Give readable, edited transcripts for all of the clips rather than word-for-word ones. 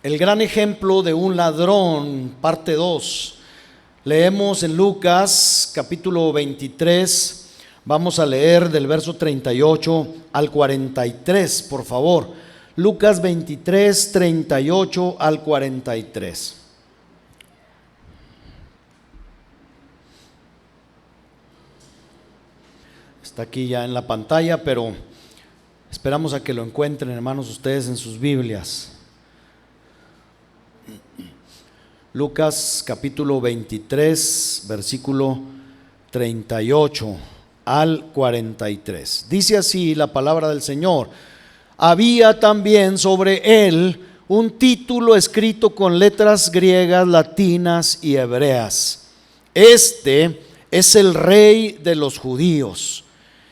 El gran ejemplo de un ladrón, parte 2. Leemos en Lucas capítulo 23, vamos a leer del verso 38 al 43, por favor. Lucas 23, 38 al 43. Está aquí ya en la pantalla, pero esperamos a que lo encuentren, hermanos, ustedes en sus Biblias. Lucas capítulo 23, versículo 38 al 43. Dice así la palabra del Señor: había también sobre él un título escrito con letras griegas, latinas y hebreas: Este es el Rey de los judíos.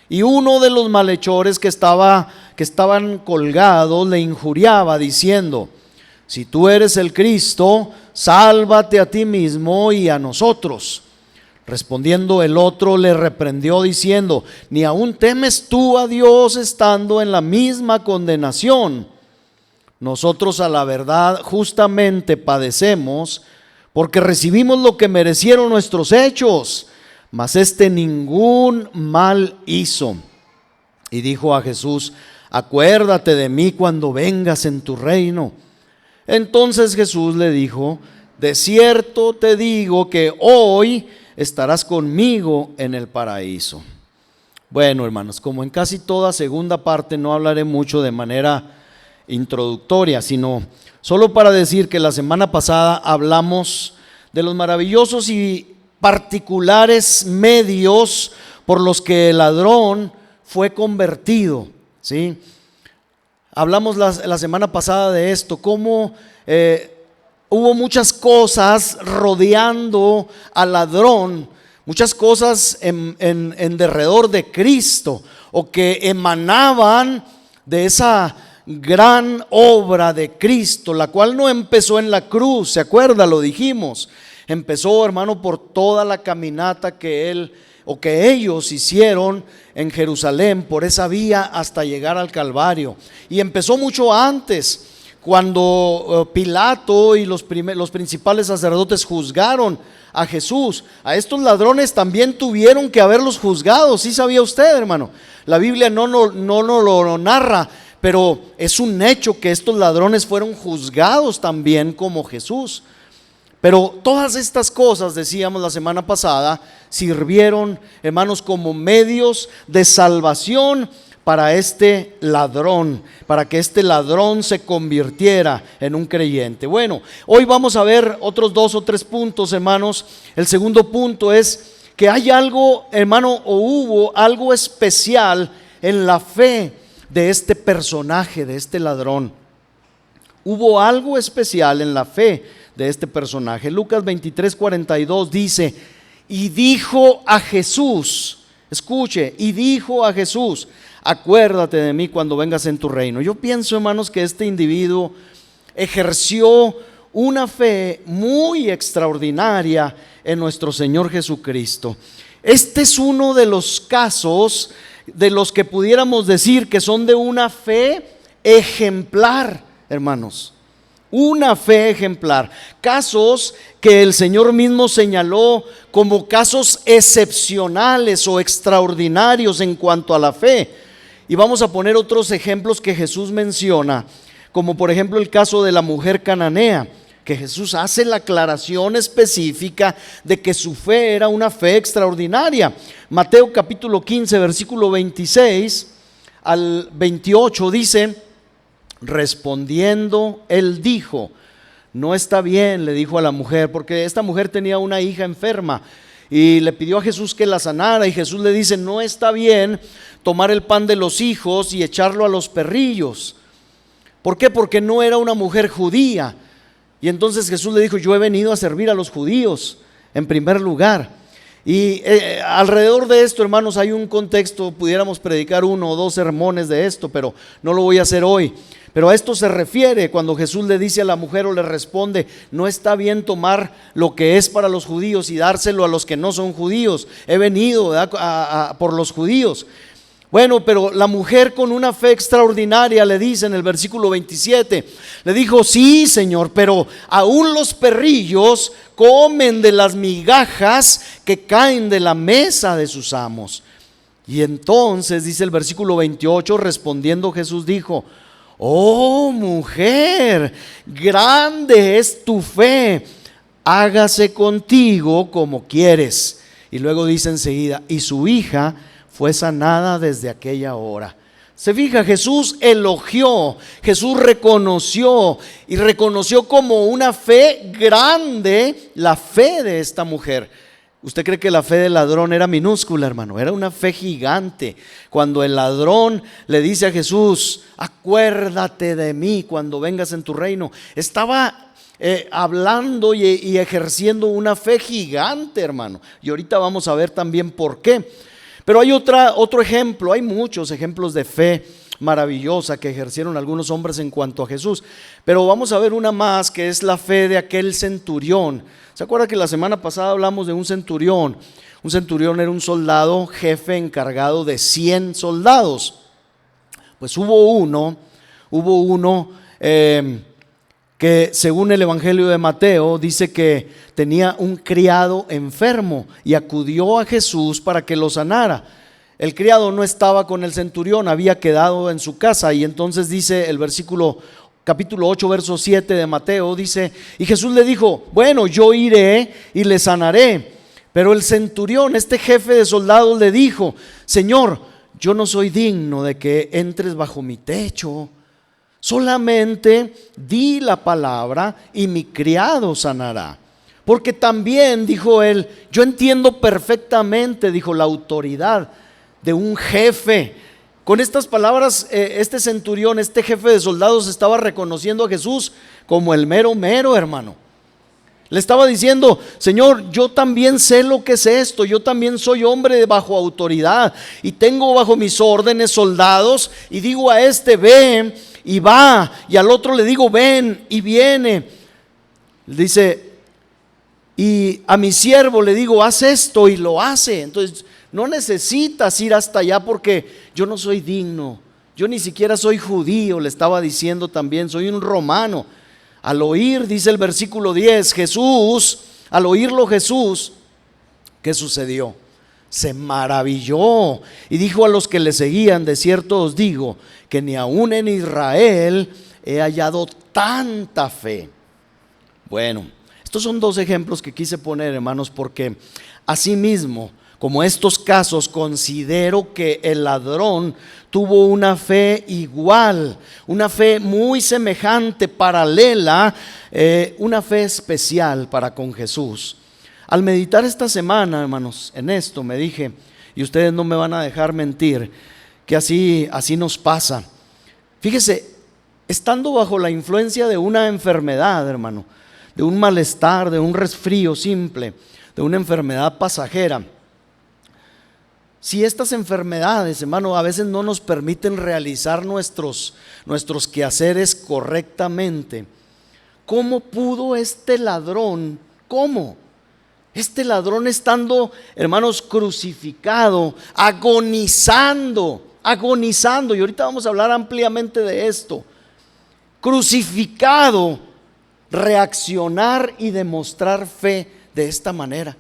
Y uno de los malhechores que estaban colgados le injuriaba diciendo: si tú eres el Cristo, sálvate a ti mismo y a nosotros. Respondiendo el otro le reprendió diciendo: ¿ni aún temes tú a Dios estando en la misma condenación? Nosotros a la verdad justamente padecemos, porque recibimos lo que merecieron nuestros hechos, mas este ningún mal hizo. Y dijo a Jesús: acuérdate de mí cuando vengas en tu reino. Entonces Jesús le dijo: de cierto te digo que hoy estarás conmigo en el paraíso. Bueno, hermanos, como en casi toda segunda parte no hablaré mucho de manera introductoria, sino solo para decir que la semana pasada hablamos de los maravillosos y particulares medios por los que el ladrón fue convertido, ¿sí? Hablamos la semana pasada de esto, cómo hubo muchas cosas rodeando al ladrón, muchas cosas en derredor de Cristo, o que emanaban de esa gran obra de Cristo, la cual no empezó en la cruz, ¿se acuerda? Lo dijimos. Empezó, hermano, por toda la caminata que ellos hicieron en Jerusalén, por esa vía hasta llegar al Calvario. Y empezó mucho antes, cuando Pilato y los principales sacerdotes juzgaron a Jesús. A estos ladrones también tuvieron que haberlos juzgado. ¿Sí sabía usted, hermano? La Biblia no lo narra, pero es un hecho que estos ladrones fueron juzgados también como Jesús. Pero todas estas cosas, decíamos la semana pasada, sirvieron, hermanos, como medios de salvación para este ladrón, para que este ladrón se convirtiera en un creyente. Bueno, hoy vamos a ver otros 2 o 3 puntos, hermanos. El segundo punto es que hay algo, hermano, o hubo algo especial en la fe de este personaje, de este ladrón. Hubo algo especial en la fe de este personaje. Lucas 23, 42 dice: y dijo a Jesús, escuche, y dijo a Jesús: acuérdate de mí cuando vengas en tu reino. Yo pienso, hermanos, que este individuo ejerció una fe muy extraordinaria en nuestro Señor Jesucristo. Este es uno de los casos de los que pudiéramos decir que son de una fe ejemplar, hermanos. Una fe ejemplar, casos que el Señor mismo señaló como casos excepcionales o extraordinarios en cuanto a la fe. Y vamos a poner otros ejemplos que Jesús menciona, como por ejemplo el caso de la mujer cananea, que Jesús hace la aclaración específica de que su fe era una fe extraordinaria. Mateo capítulo 15, versículo 26 al 28 dice: respondiendo, él dijo: no está bien, le dijo a la mujer, porque esta mujer tenía una hija enferma y le pidió a Jesús que la sanara, y Jesús le dice: no está bien tomar el pan de los hijos y echarlo a los perrillos. ¿Por qué? Porque no era una mujer judía. Y entonces Jesús le dijo: yo he venido a servir a los judíos en primer lugar. Y alrededor de esto, hermanos, hay un contexto, pudiéramos predicar 1 o 2 sermones de esto, pero no lo voy a hacer hoy. Pero a esto se refiere cuando Jesús le dice a la mujer, o le responde: no está bien tomar lo que es para los judíos y dárselo a los que no son judíos. He venido por los judíos. Bueno, pero la mujer con una fe extraordinaria le dice en el versículo 27, le dijo: sí, Señor, pero aún los perrillos comen de las migajas que caen de la mesa de sus amos. Y entonces dice el versículo 28, respondiendo Jesús dijo: oh mujer, grande es tu fe, hágase contigo como quieres. Y luego dice enseguida: y su hija fue sanada desde aquella hora. Se fija, Jesús elogió, Jesús reconoció y reconoció como una fe grande la fe de esta mujer. ¿Usted cree que la fe del ladrón era minúscula, hermano? Era una fe gigante. Cuando el ladrón le dice a Jesús: acuérdate de mí cuando vengas en tu reino, estaba hablando y ejerciendo una fe gigante, hermano. Y ahorita vamos a ver también por qué. Pero hay otro ejemplo, hay muchos ejemplos de fe maravillosa que ejercieron algunos hombres en cuanto a Jesús. Pero vamos a ver una más, que es la fe de aquel centurión. ¿Se acuerda que la semana pasada hablamos de un centurión? Un centurión era un soldado jefe encargado de 100 soldados. Pues hubo uno que según el Evangelio de Mateo dice que tenía un criado enfermo y acudió a Jesús para que lo sanara. El criado no estaba con el centurión, había quedado en su casa, y entonces dice el versículo capítulo 8 verso 7 de Mateo, dice: y Jesús le dijo: bueno, yo iré y le sanaré. Pero el centurión, este jefe de soldados, le dijo: Señor, yo no soy digno de que entres bajo mi techo. Solamente di la palabra y mi criado sanará. Porque también, dijo él, yo entiendo perfectamente, dijo, la autoridad de un jefe. Con estas palabras, este centurión, este jefe de soldados, estaba reconociendo a Jesús como el mero mero, hermano. Le estaba diciendo: Señor, yo también sé lo que es esto, yo también soy hombre bajo autoridad y tengo bajo mis órdenes soldados, y digo a este: ven, y va, y al otro le digo: ven, y viene. Dice: y a mi siervo le digo: haz esto, y lo hace. Entonces no necesitas ir hasta allá porque yo no soy digno, yo ni siquiera soy judío, le estaba diciendo también, soy un romano. Al oír, dice el versículo 10, al oírlo Jesús, ¿qué sucedió? Se maravilló y dijo a los que le seguían: de cierto os digo que ni aún en Israel he hallado tanta fe. Bueno, estos son dos ejemplos que quise poner, hermanos, porque asimismo, como estos casos, considero que el ladrón tuvo una fe igual, una fe muy semejante, paralela, una fe especial para con Jesús. Al meditar esta semana, hermanos, en esto me dije, y ustedes no me van a dejar mentir, que así nos pasa. Fíjese, estando bajo la influencia de una enfermedad, hermano, de un malestar, de un resfrío simple, de una enfermedad pasajera, si estas enfermedades, hermano, a veces no nos permiten realizar nuestros quehaceres correctamente, ¿cómo pudo este ladrón? ¿Cómo? Este ladrón, estando, hermanos, crucificado, agonizando, y ahorita vamos a hablar ampliamente de esto, crucificado, reaccionar y demostrar fe de esta manera.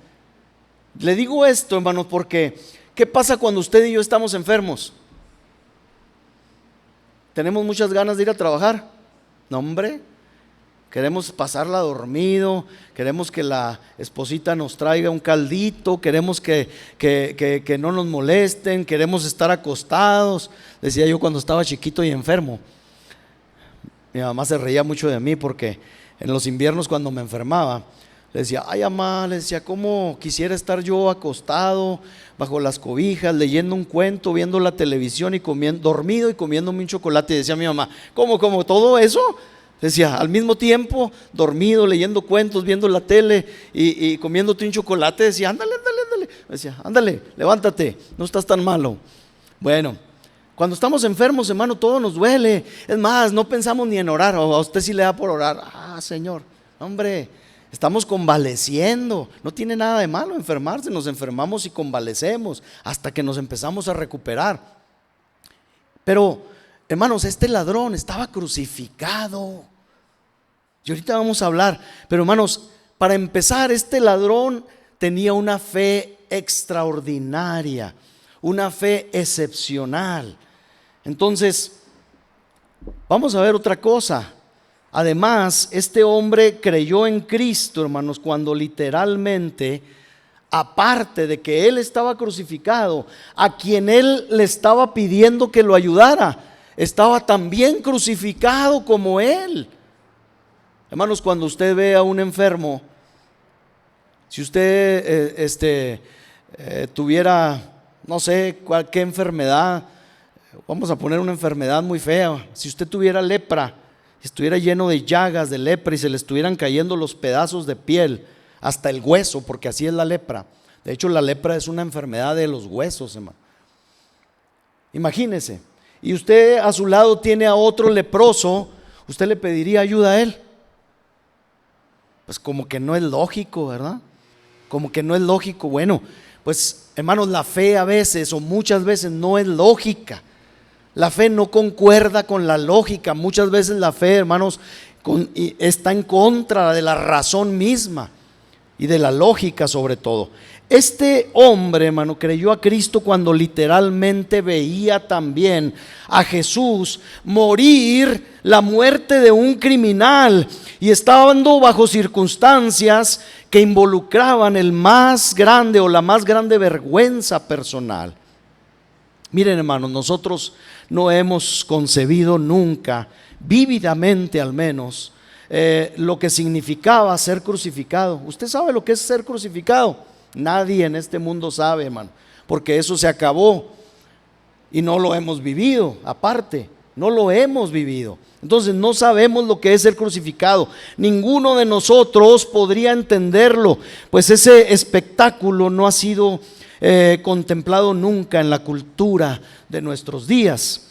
Le digo esto, hermanos, porque ¿qué pasa cuando usted y yo estamos enfermos? ¿Tenemos muchas ganas de ir a trabajar? No, hombre, queremos pasarla dormido, queremos que la esposita nos traiga un caldito, queremos que no nos molesten, queremos estar acostados. Decía yo cuando estaba chiquito y enfermo, mi mamá se reía mucho de mí porque en los inviernos cuando me enfermaba, le decía: ay, mamá, le decía, ¿cómo quisiera estar yo acostado bajo las cobijas, leyendo un cuento, viendo la televisión y dormido y comiéndome un chocolate? Y decía mi mamá: ¿cómo todo eso? Decía, al mismo tiempo, dormido, leyendo cuentos, viendo la tele y comiéndote un chocolate. Decía: ándale. Decía: ándale, levántate, no estás tan malo. Bueno, cuando estamos enfermos, hermano, todo nos duele. Es más, no pensamos ni en orar. O a usted sí le da por orar. Ah, Señor, hombre, estamos convaleciendo. No tiene nada de malo enfermarse. Nos enfermamos y convalecemos hasta que nos empezamos a recuperar. Pero, hermanos, este ladrón estaba crucificado. Y ahorita vamos a hablar, pero hermanos, para empezar, este ladrón tenía una fe extraordinaria, una fe excepcional. Entonces, vamos a ver otra cosa. Además, este hombre creyó en Cristo, hermanos, cuando literalmente, aparte de que él estaba crucificado, a quien él le estaba pidiendo que lo ayudara, estaba también crucificado como él. Hermanos, cuando usted ve a un enfermo, si usted tuviera, no sé, cualquier enfermedad, vamos a poner una enfermedad muy fea, si usted tuviera lepra, estuviera lleno de llagas de lepra y se le estuvieran cayendo los pedazos de piel hasta el hueso, porque así es la lepra. De hecho, la lepra es una enfermedad de los huesos, hermano. Imagínese, y usted a su lado tiene a otro leproso, ¿usted le pediría ayuda a él? Pues como que no es lógico, ¿verdad? Como que no es lógico. Bueno, pues hermanos, la fe a veces o muchas veces no es lógica. La fe no concuerda con la lógica. Muchas veces la fe, hermanos, está en contra de la razón misma y de la lógica sobre todo. Este hombre, hermano, creyó a Cristo cuando literalmente veía también a Jesús morir la muerte de un criminal y estando bajo circunstancias que involucraban el más grande o la más grande vergüenza personal. Miren, hermanos, nosotros no hemos concebido nunca, vívidamente al menos, lo que significaba ser crucificado. ¿Usted sabe lo que es ser crucificado? Nadie en este mundo sabe, hermano, porque eso se acabó y no lo hemos vivido, aparte, no lo hemos vivido. Entonces no sabemos lo que es ser crucificado. Ninguno de nosotros podría entenderlo, pues ese espectáculo no ha sido contemplado nunca en la cultura de nuestros días.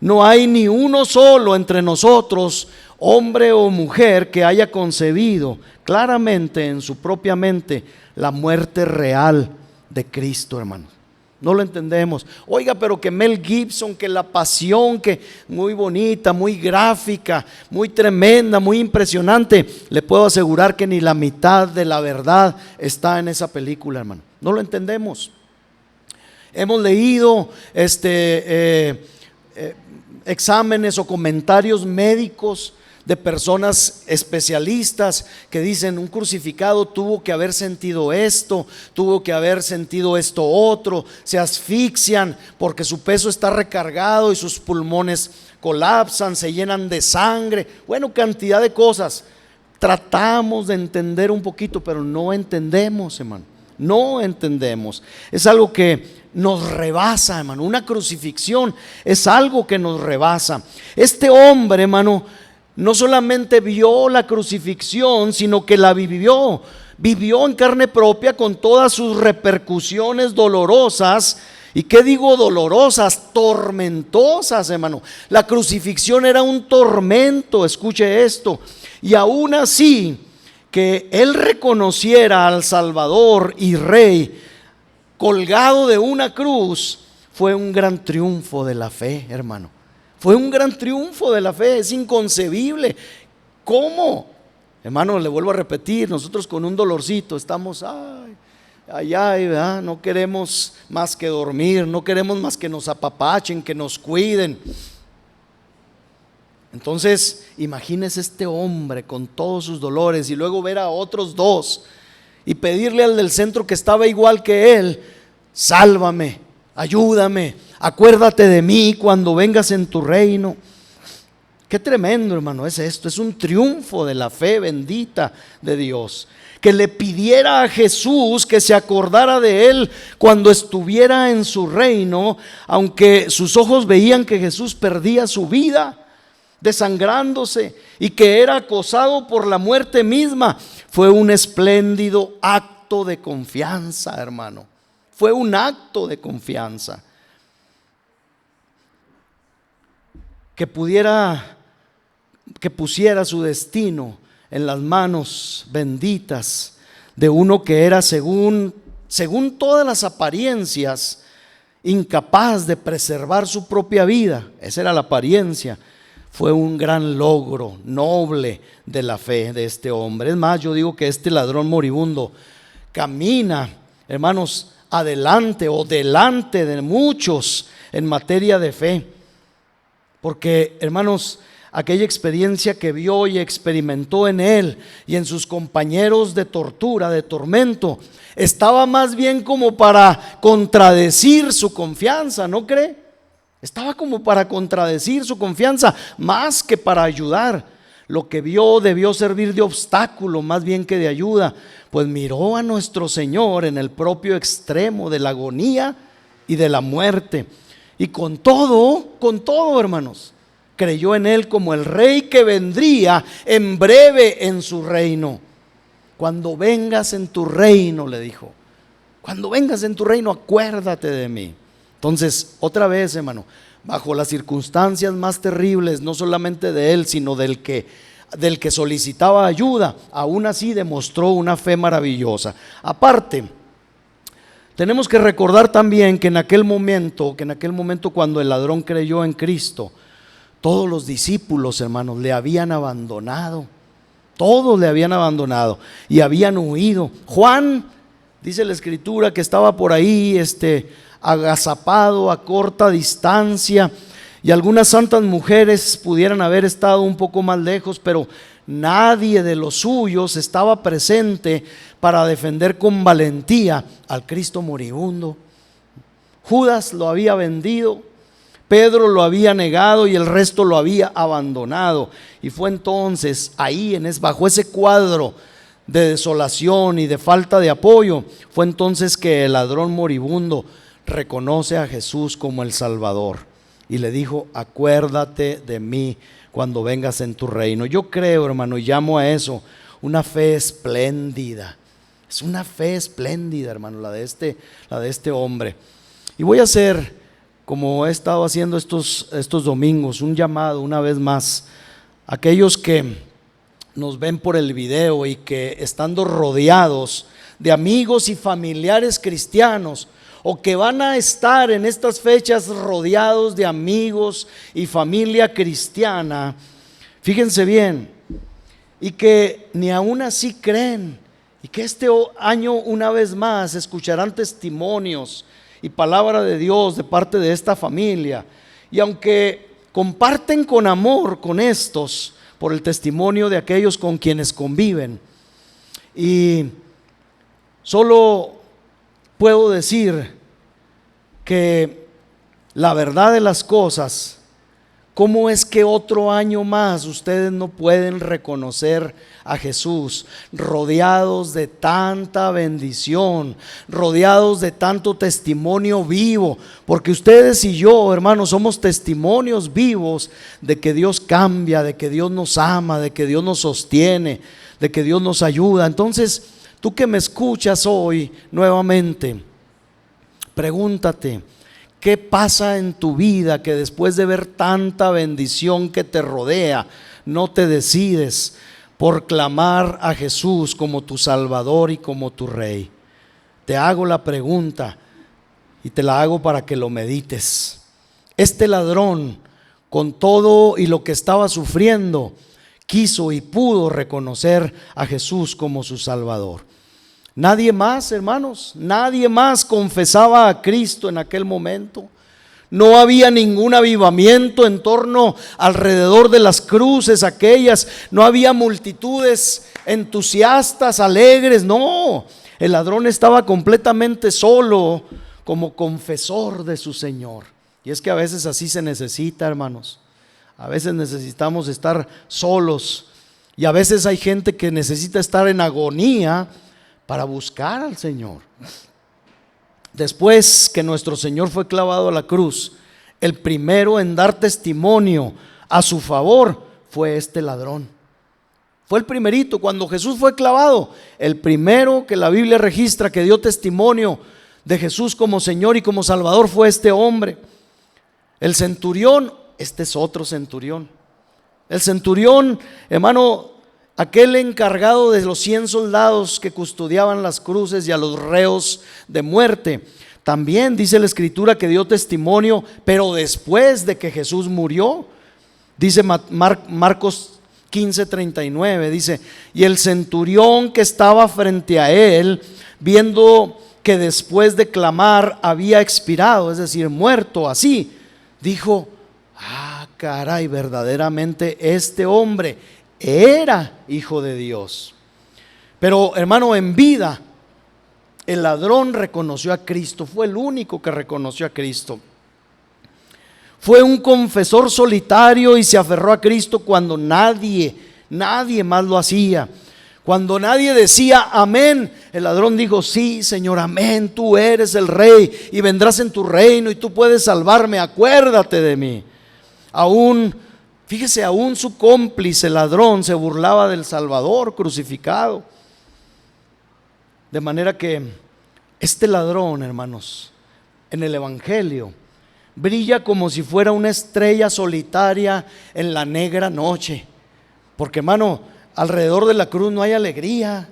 No hay ni uno solo entre nosotros, hombre o mujer, que haya concebido claramente en su propia mente la muerte real de Cristo, hermanos. No lo entendemos. Oiga, pero que Mel Gibson, que La Pasión, que muy bonita, muy gráfica, muy tremenda, muy impresionante. Le puedo asegurar que ni la mitad de la verdad está en esa película, hermano. No lo entendemos. Hemos leído exámenes o comentarios médicos de personas especialistas que dicen un crucificado tuvo que haber sentido esto, tuvo que haber sentido esto otro, se asfixian porque su peso está recargado y sus pulmones colapsan, se llenan de sangre, bueno, cantidad de cosas. Tratamos de entender un poquito, pero no entendemos, hermano, no entendemos. Es algo que nos rebasa, hermano. Una crucifixión es algo que nos rebasa. Este hombre, hermano, no solamente vio la crucifixión, sino que la vivió en carne propia con todas sus repercusiones dolorosas. ¿Y qué digo dolorosas? Tormentosas, hermano. La crucifixión era un tormento, escuche esto. Y aún así, que él reconociera al Salvador y Rey colgado de una cruz, fue un gran triunfo de la fe, hermano. Fue un gran triunfo de la fe, es inconcebible. ¿Cómo? Hermano, le vuelvo a repetir, nosotros con un dolorcito estamos, ¿verdad? No queremos más que dormir, no queremos más que nos apapachen, que nos cuiden. Entonces, imagínese este hombre con todos sus dolores y luego ver a otros dos y pedirle al del centro que estaba igual que él: sálvame, ayúdame, acuérdate de mí cuando vengas en tu reino. Qué tremendo, hermano, es esto. Es un triunfo de la fe bendita de Dios, que le pidiera a Jesús que se acordara de él cuando estuviera en su reino, aunque sus ojos veían que Jesús perdía su vida desangrándose y que era acosado por la muerte misma. Fue un espléndido acto de confianza, hermano. Fue un acto de confianza. Que pusiera su destino en las manos benditas de uno que era según todas las apariencias incapaz de preservar su propia vida. Esa era la apariencia. Fue un gran logro noble de la fe de este hombre. Es más, yo digo que este ladrón moribundo camina, hermanos, adelante o delante de muchos en materia de fe. Porque, hermanos, aquella experiencia que vio y experimentó en él y en sus compañeros de tortura, de tormento, estaba más bien como para contradecir su confianza, ¿no cree? Estaba como para contradecir su confianza, más que para ayudar. Lo que vio debió servir de obstáculo más bien que de ayuda, pues miró a nuestro Señor en el propio extremo de la agonía y de la muerte. Y con todo, hermanos, creyó en Él como el Rey que vendría en breve en su reino. Cuando vengas en tu reino, le dijo, cuando vengas en tu reino, acuérdate de mí. Entonces, otra vez, hermano, bajo las circunstancias más terribles, no solamente de él, sino del que solicitaba ayuda, aún así demostró una fe maravillosa. Aparte, tenemos que recordar también que en aquel momento cuando el ladrón creyó en Cristo, todos los discípulos, hermanos, le habían abandonado. Todos le habían abandonado y habían huido. Juan, dice la Escritura, que estaba por ahí, agazapado a corta distancia, y algunas santas mujeres pudieran haber estado un poco más lejos, pero nadie de los suyos estaba presente para defender con valentía al Cristo moribundo. Judas lo había vendido, Pedro lo había negado y el resto lo había abandonado. Y fue entonces ahí, bajo ese cuadro de desolación y de falta de apoyo, fue entonces que el ladrón moribundo reconoce a Jesús como el Salvador y le dijo: acuérdate de mí cuando vengas en tu reino. Yo creo, hermano, y llamo a eso una fe espléndida. Es una fe espléndida, hermano, la de este hombre. Y voy a hacer, como he estado haciendo estos domingos, un llamado una vez más a aquellos que nos ven por el video y que estando rodeados de amigos y familiares cristianos, o que van a estar en estas fechas rodeados de amigos y familia cristiana, fíjense bien, y que ni aún así creen, y que este año una vez más escucharán testimonios y palabra de Dios de parte de esta familia, y aunque comparten con amor con estos por el testimonio de aquellos con quienes conviven, y solo puedo decir que la verdad de las cosas, ¿cómo es que otro año más ustedes no pueden reconocer a Jesús rodeados de tanta bendición, rodeados de tanto testimonio vivo? Porque ustedes y yo, hermanos, somos testimonios vivos de que Dios cambia, de que Dios nos ama, de que Dios nos sostiene, de que Dios nos ayuda. Entonces, tú que me escuchas hoy nuevamente, pregúntate, ¿qué pasa en tu vida que después de ver tanta bendición que te rodea, no te decides por clamar a Jesús como tu Salvador y como tu Rey? Te hago la pregunta y te la hago para que lo medites. Este ladrón, con todo y lo que estaba sufriendo, quiso y pudo reconocer a Jesús como su Salvador. Nadie más, hermanos, nadie más confesaba a Cristo en aquel momento. No había ningún avivamiento en torno alrededor de las cruces aquellas. No había multitudes entusiastas, alegres. No, el ladrón estaba completamente solo como confesor de su Señor. Y es que a veces así se necesita, hermanos. A veces necesitamos estar solos. Y a veces hay gente que necesita estar en agonía para buscar al Señor. Después que nuestro Señor fue clavado a la cruz, el primero en dar testimonio a su favor fue este ladrón. Fue el primerito. Cuando Jesús fue clavado, el primero que la Biblia registra que dio testimonio de Jesús como Señor y como Salvador fue este hombre. El centurión, este es otro centurión. El centurión, hermano, aquel encargado de los 100 soldados que custodiaban las cruces y a los reos de muerte, también dice la Escritura que dio testimonio, pero después de que Jesús murió. Dice Marcos 15:39, dice: y el centurión que estaba frente a él, viendo que después de clamar había expirado, es decir, muerto así, dijo: ah, caray, verdaderamente este hombre era hijo de Dios. Pero hermano, en vida el ladrón reconoció a Cristo, fue el único que reconoció a Cristo. Fue un confesor solitario y se aferró a Cristo cuando nadie más lo hacía. Cuando nadie decía amén, el ladrón dijo: sí, Señor, amén, tú eres el Rey y vendrás en tu reino y tú puedes salvarme, acuérdate de mí. Aún, fíjese, aún su cómplice, el ladrón, se burlaba del Salvador crucificado. De manera que este ladrón, hermanos, en el Evangelio brilla como si fuera una estrella solitaria en la negra noche. Porque, hermano, alrededor de la cruz no hay alegría.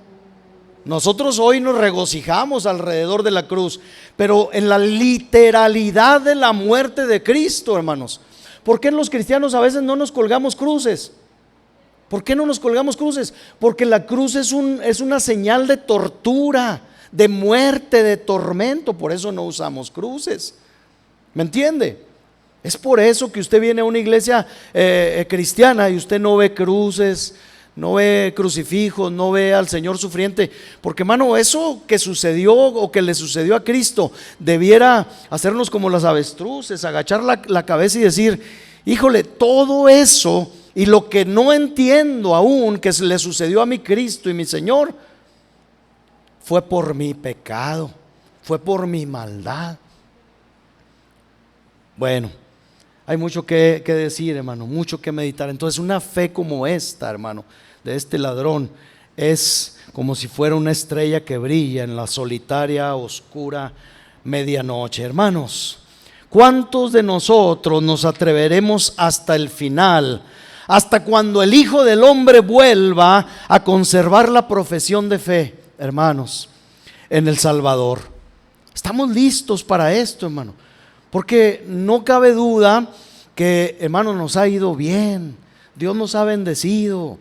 Nosotros hoy nos regocijamos alrededor de la cruz, pero en la literalidad de la muerte de Cristo, hermanos. ¿Por qué los cristianos a veces no nos colgamos cruces? ¿Por qué no nos colgamos cruces? Porque la cruz es una señal de tortura, de muerte, de tormento. Por eso no usamos cruces. ¿Me entiende? Es por eso que usted viene a una iglesia cristiana y usted no ve cruces, no ve crucifijos, no ve al Señor sufriente. Porque, hermano, eso que sucedió o que le sucedió a Cristo debiera hacernos como las avestruces, agachar la cabeza y decir: híjole, todo eso y lo que no entiendo aún que le sucedió a mi Cristo y mi Señor fue por mi pecado, fue por mi maldad. Bueno, hay mucho que decir, hermano, mucho que meditar. Entonces, una fe como esta, hermano, de este ladrón, es como si fuera una estrella que brilla en la solitaria, oscura medianoche. Hermanos, ¿cuántos de nosotros nos atreveremos hasta el final, hasta cuando el Hijo del Hombre vuelva, a conservar la profesión de fe, hermanos, en el Salvador? Estamos listos para esto, hermano. Porque no cabe duda que, hermano, nos ha ido bien. Dios nos ha bendecido.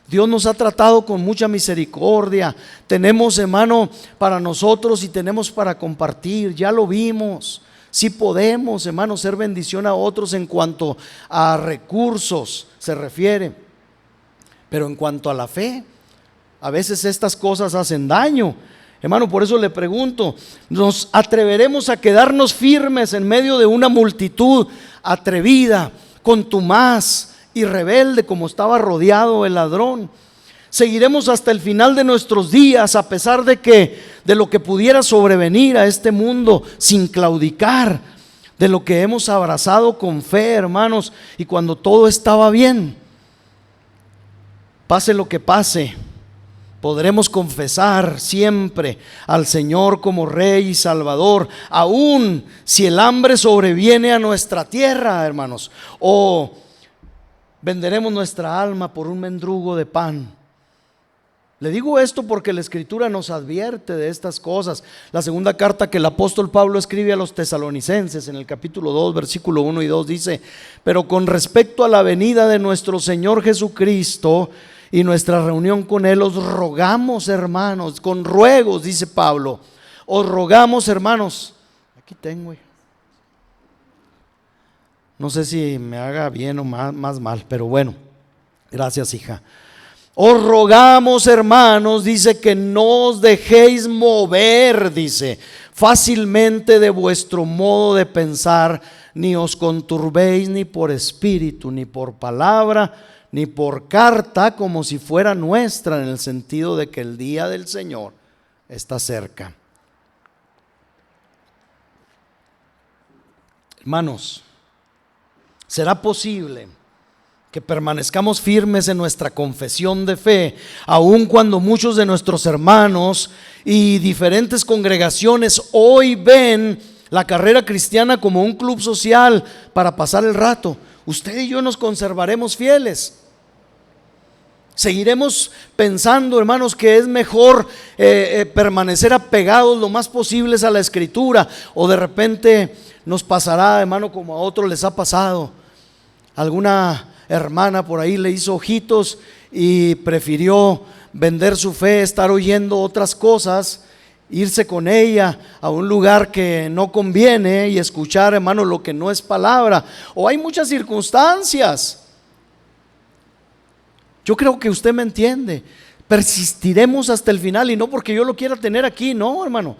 Dios nos ha tratado con mucha misericordia. Tenemos, hermano, para nosotros y tenemos para compartir. Ya lo vimos. Sí podemos, hermano, ser bendición a otros en cuanto a recursos se refiere. Pero en cuanto a la fe, a veces estas cosas hacen daño. Hermano, por eso le pregunto: ¿nos atreveremos a quedarnos firmes en medio de una multitud atrevida, contumaz y rebelde como estaba rodeado el ladrón? ¿Seguiremos hasta el final de nuestros días a pesar de lo que pudiera sobrevenir a este mundo, sin claudicar de lo que hemos abrazado con fe, hermanos? Y cuando todo estaba bien, pase lo que pase, podremos confesar siempre al Señor como Rey y Salvador, aun si el hambre sobreviene a nuestra tierra, hermanos, o venderemos nuestra alma por un mendrugo de pan. Le digo esto porque la Escritura nos advierte de estas cosas. La segunda carta que el apóstol Pablo escribe a los tesalonicenses, en el capítulo 2, versículo 1 y 2, dice: pero con respecto a la venida de nuestro Señor Jesucristo y nuestra reunión con Él, os rogamos, hermanos, con ruegos, dice Pablo, os rogamos, hermanos. Aquí tengo, no sé si me haga bien o más mal, pero bueno, gracias, hija. Os rogamos, hermanos, dice, que no os dejéis mover, dice, fácilmente de vuestro modo de pensar, ni os conturbéis ni por espíritu, ni por palabra, ni por carta, como si fuera nuestra, en el sentido de que el día del Señor está cerca. Hermanos, ¿será posible que permanezcamos firmes en nuestra confesión de fe, aun cuando muchos de nuestros hermanos y diferentes congregaciones hoy ven la carrera cristiana como un club social para pasar el rato? Usted y yo nos conservaremos fieles. Seguiremos pensando, hermanos, que es mejor permanecer apegados lo más posibles a la Escritura, o de repente nos pasará, hermano, como a otros les ha pasado. Alguna hermana por ahí le hizo ojitos y prefirió vender su fe, estar oyendo otras cosas, irse con ella a un lugar que no conviene y escuchar, hermano, lo que no es palabra. O hay muchas circunstancias. Yo creo que usted me entiende. Persistiremos hasta el final, y no porque yo lo quiera tener aquí, no, hermano.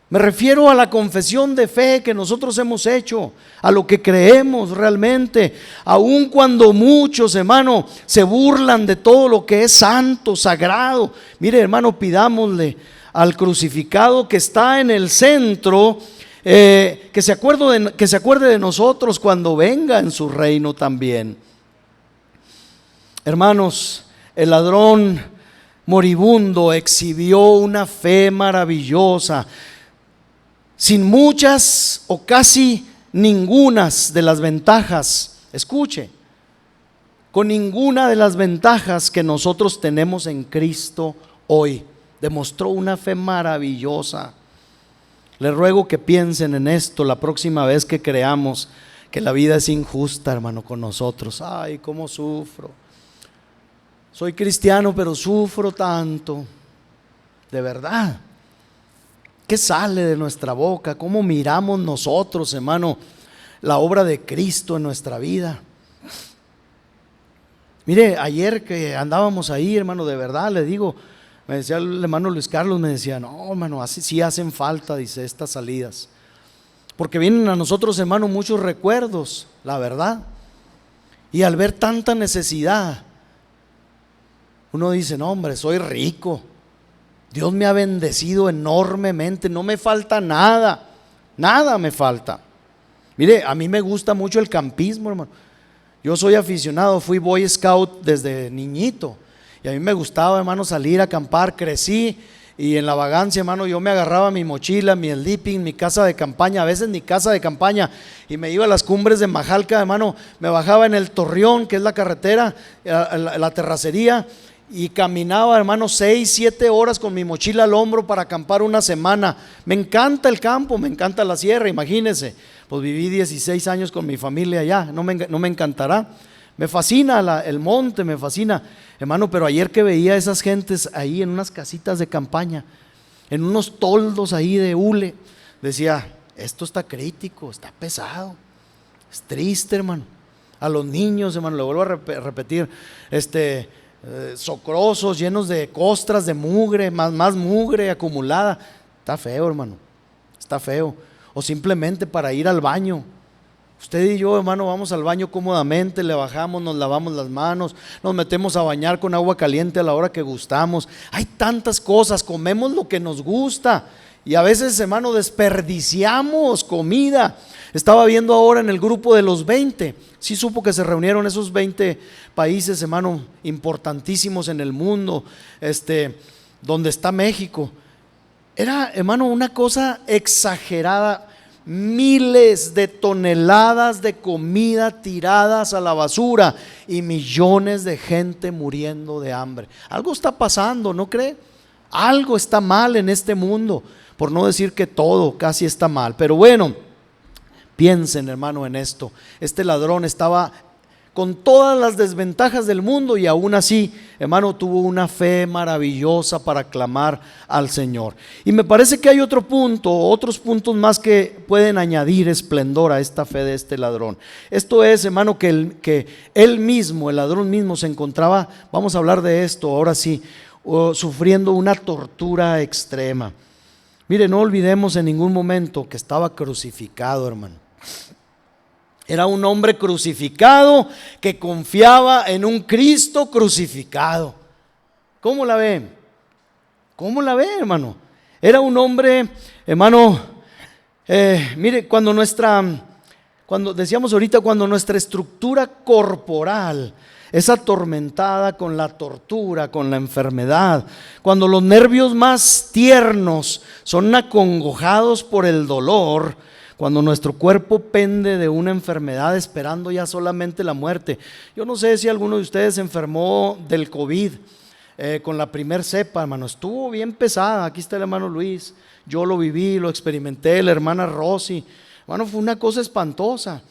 Me refiero a la confesión de fe que nosotros hemos hecho, a lo que creemos realmente, aun cuando muchos, hermano, se burlan de todo lo que es santo, sagrado. Mire, hermano, pidámosle al crucificado que está en el centro, que se acuerde de nosotros cuando venga en su reino también. Hermanos, el ladrón moribundo exhibió una fe maravillosa, sin muchas o casi ningunas de las ventajas, escuche, con ninguna de las ventajas que nosotros tenemos en Cristo hoy. Demostró una fe maravillosa. Les ruego que piensen en esto la próxima vez que creamos que la vida es injusta, hermano, con nosotros. Ay, cómo sufro. Soy cristiano, pero sufro tanto. De verdad. ¿Qué sale de nuestra boca? ¿Cómo miramos nosotros, hermano, la obra de Cristo en nuestra vida? Mire, ayer que andábamos ahí, hermano, de verdad, le digo, me decía el hermano Luis Carlos, me decía, no, hermano, así sí hacen falta, dice, estas salidas. Porque vienen a nosotros, hermano, muchos recuerdos, la verdad. Y al ver tanta necesidad, uno dice, no, hombre, soy rico. Dios me ha bendecido enormemente, no me falta nada, nada me falta. Mire, a mí me gusta mucho el campismo, hermano. Yo soy aficionado, fui Boy Scout desde niñito, y a mí me gustaba, hermano, salir a acampar. Crecí y en la vagancia, hermano, yo me agarraba mi mochila, mi sleeping, mi casa de campaña, a veces mi casa de campaña, y me iba a las cumbres de Majalca, hermano. Me bajaba en el Torreón, que es la carretera, la terracería, y caminaba, hermano, 6, 7 horas con mi mochila al hombro para acampar una semana. Me encanta el campo, me encanta la sierra, imagínense. Pues viví 16 años con mi familia allá, no me encantará. Me fascina el monte, me fascina, hermano. Pero ayer que veía a esas gentes ahí en unas casitas de campaña, en unos toldos ahí de hule, decía, esto está crítico, está pesado, es triste, hermano. A los niños, hermano, le vuelvo a repetir, socrosos, llenos de costras, de mugre, más mugre acumulada. Está feo, hermano, está feo. O simplemente para ir al baño. Usted y yo, hermano, vamos al baño cómodamente, le bajamos, nos lavamos las manos, nos metemos a bañar con agua caliente a la hora que gustamos. Hay tantas cosas, comemos lo que nos gusta, y a veces, hermano, desperdiciamos comida. Estaba viendo ahora en el grupo de los 20, sí supo que se reunieron esos 20 países, hermano, importantísimos en el mundo, donde está México. Era, hermano, una cosa exagerada. Miles de toneladas de comida tiradas a la basura y millones de gente muriendo de hambre. Algo está pasando, ¿no cree? Algo está mal en este mundo, por no decir que todo casi está mal. Pero bueno, piensen, hermano, en esto. Este ladrón estaba con todas las desventajas del mundo, y aún así, hermano, tuvo una fe maravillosa para clamar al Señor. Y me parece que hay otros puntos más que pueden añadir esplendor a esta fe de este ladrón. Esto es, hermano, que él mismo, el ladrón mismo, se encontraba, vamos a hablar de esto ahora sí, sufriendo una tortura extrema. Mire, no olvidemos en ningún momento que estaba crucificado, hermano. Era un hombre crucificado que confiaba en un Cristo crucificado. ¿Cómo la ve? ¿Cómo la ve, hermano? Era un hombre, hermano, mire, cuando decíamos ahorita, cuando nuestra estructura corporal es atormentada con la tortura, con la enfermedad, cuando los nervios más tiernos son acongojados por el dolor, cuando nuestro cuerpo pende de una enfermedad esperando ya solamente la muerte. Yo no sé si alguno de ustedes se enfermó del COVID con la primer cepa, hermano, estuvo bien pesada. Aquí está el hermano Luis, yo lo viví, lo experimenté, la hermana Rosy, hermano, fue una cosa espantosa.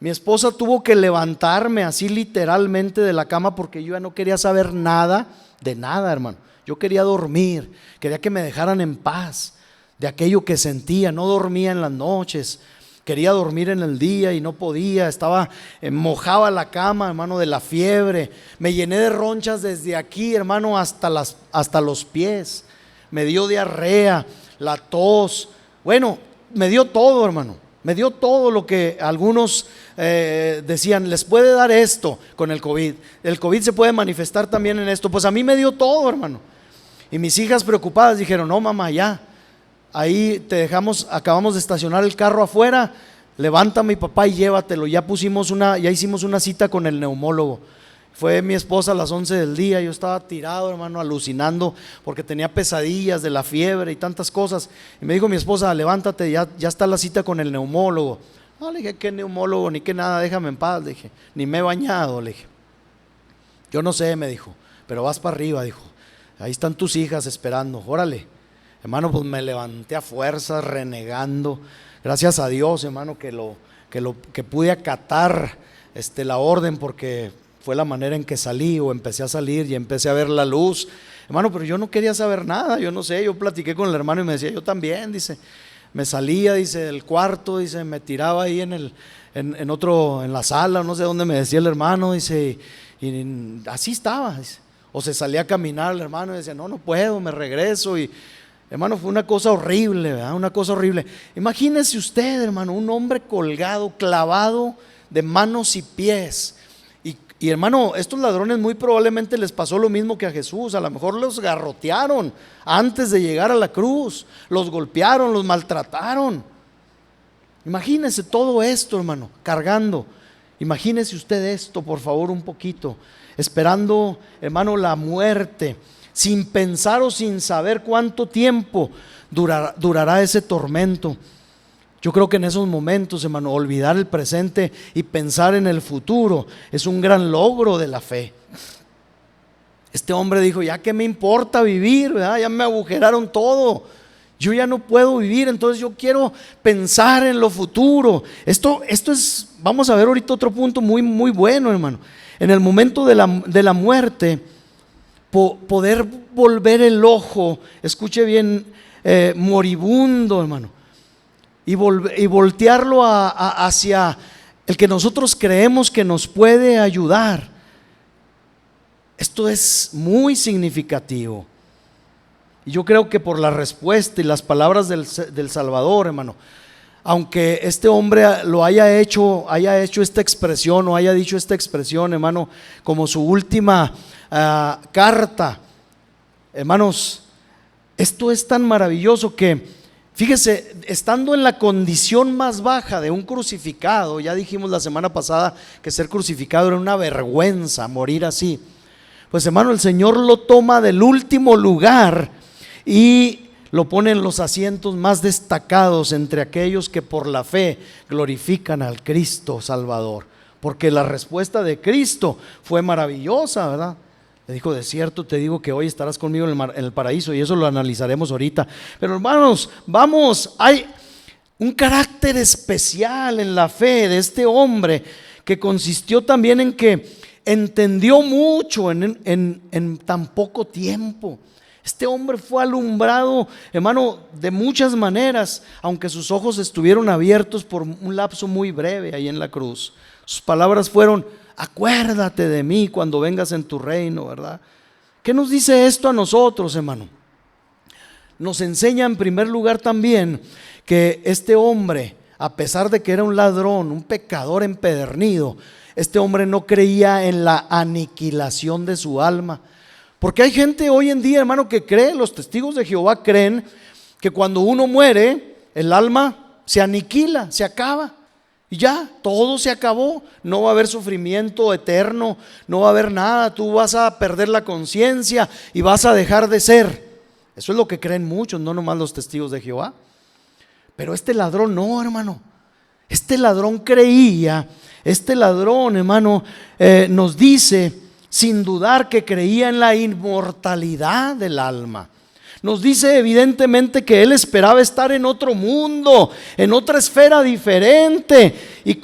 Mi esposa tuvo que levantarme así literalmente de la cama porque yo ya no quería saber nada de nada, hermano. Yo quería dormir, quería que me dejaran en paz de aquello que sentía. No dormía en las noches, quería dormir en el día y no podía. Estaba mojaba la cama, hermano, de la fiebre. Me llené de ronchas desde aquí, hermano, hasta los pies. Me dio diarrea, la tos. Bueno, me dio todo, hermano. Me dio todo lo que algunos decían, les puede dar esto con el COVID. El COVID se puede manifestar también en esto. Pues a mí me dio todo, hermano. Y mis hijas preocupadas dijeron, no mamá, ya, ahí te dejamos, acabamos de estacionar el carro afuera, levanta mi papá y llévatelo. Ya hicimos una cita con el neumólogo. Fue mi esposa a las 11 del día, yo estaba tirado, hermano, alucinando porque tenía pesadillas de la fiebre y tantas cosas. Y me dijo mi esposa, levántate, ya está la cita con el neumólogo. No, le dije, ¿qué neumólogo? Ni qué nada, déjame en paz, le dije, ni me he bañado, le dije. Yo no sé, me dijo, pero vas para arriba, dijo, ahí están tus hijas esperando, órale. Hermano, pues me levanté a fuerzas, renegando. Gracias a Dios, hermano, que pude acatar la orden, porque fue la manera en que salí o empecé a salir y empecé a ver la luz. Hermano, pero yo no quería saber nada, yo no sé, yo platiqué con el hermano y me decía, yo también, dice, me salía, dice, del cuarto, dice, me tiraba ahí en la sala, no sé dónde me decía el hermano, dice, y así estaba, dice. O se salía a caminar el hermano y decía, no puedo, me regreso. Y hermano, fue una cosa horrible, ¿verdad? Una cosa horrible. Imagínese usted, hermano, un hombre colgado, clavado de manos y pies. Y hermano, estos ladrones muy probablemente les pasó lo mismo que a Jesús. A lo mejor los garrotearon antes de llegar a la cruz, los golpearon, los maltrataron. Imagínese todo esto, hermano, cargando. Imagínese usted esto, por favor, un poquito, esperando, hermano, la muerte, sin pensar o sin saber cuánto tiempo durará ese tormento. Yo creo que en esos momentos, hermano, olvidar el presente y pensar en el futuro es un gran logro de la fe. Este hombre dijo, ya que me importa vivir, ¿verdad? Ya me agujeraron todo, yo ya no puedo vivir, entonces yo quiero pensar en lo futuro. Esto es, vamos a ver ahorita otro punto muy, muy bueno, hermano. En el momento de la muerte, poder volver el ojo, escuche bien, moribundo, hermano, y voltearlo hacia el que nosotros creemos que nos puede ayudar. Esto es muy significativo. Y yo creo que por la respuesta y las palabras del Salvador, hermano, aunque este hombre lo haya hecho esta expresión o haya dicho esta expresión, hermano, como su última carta, hermanos, esto es tan maravilloso que, fíjese, estando en la condición más baja de un crucificado, ya dijimos la semana pasada que ser crucificado era una vergüenza, morir así. Pues hermano, el Señor lo toma del último lugar y lo pone en los asientos más destacados entre aquellos que por la fe glorifican al Cristo Salvador. Porque la respuesta de Cristo fue maravillosa, ¿verdad? Le dijo, de cierto te digo que hoy estarás conmigo en el paraíso, y eso lo analizaremos ahorita. Pero hermanos, vamos, hay un carácter especial en la fe de este hombre que consistió también en que entendió mucho en tan poco tiempo. Este hombre fue alumbrado, hermano, de muchas maneras, aunque sus ojos estuvieron abiertos por un lapso muy breve ahí en la cruz. Sus palabras fueron, acuérdate de mí cuando vengas en tu reino, ¿verdad? ¿Qué nos dice esto a nosotros, hermano? Nos enseña en primer lugar también que este hombre, a pesar de que era un ladrón, un pecador empedernido, este hombre no creía en la aniquilación de su alma. Porque hay gente hoy en día, hermano, que cree, los testigos de Jehová creen que cuando uno muere, el alma se aniquila, se acaba. Y ya, todo se acabó, no va a haber sufrimiento eterno, no va a haber nada, tú vas a perder la conciencia y vas a dejar de ser. Eso es lo que creen muchos, no nomás los testigos de Jehová. Pero este ladrón no, hermano. Este ladrón creía, este ladrón, hermano, nos dice sin dudar que creía en la inmortalidad del alma. Nos dice evidentemente que él esperaba estar en otro mundo, en otra esfera diferente y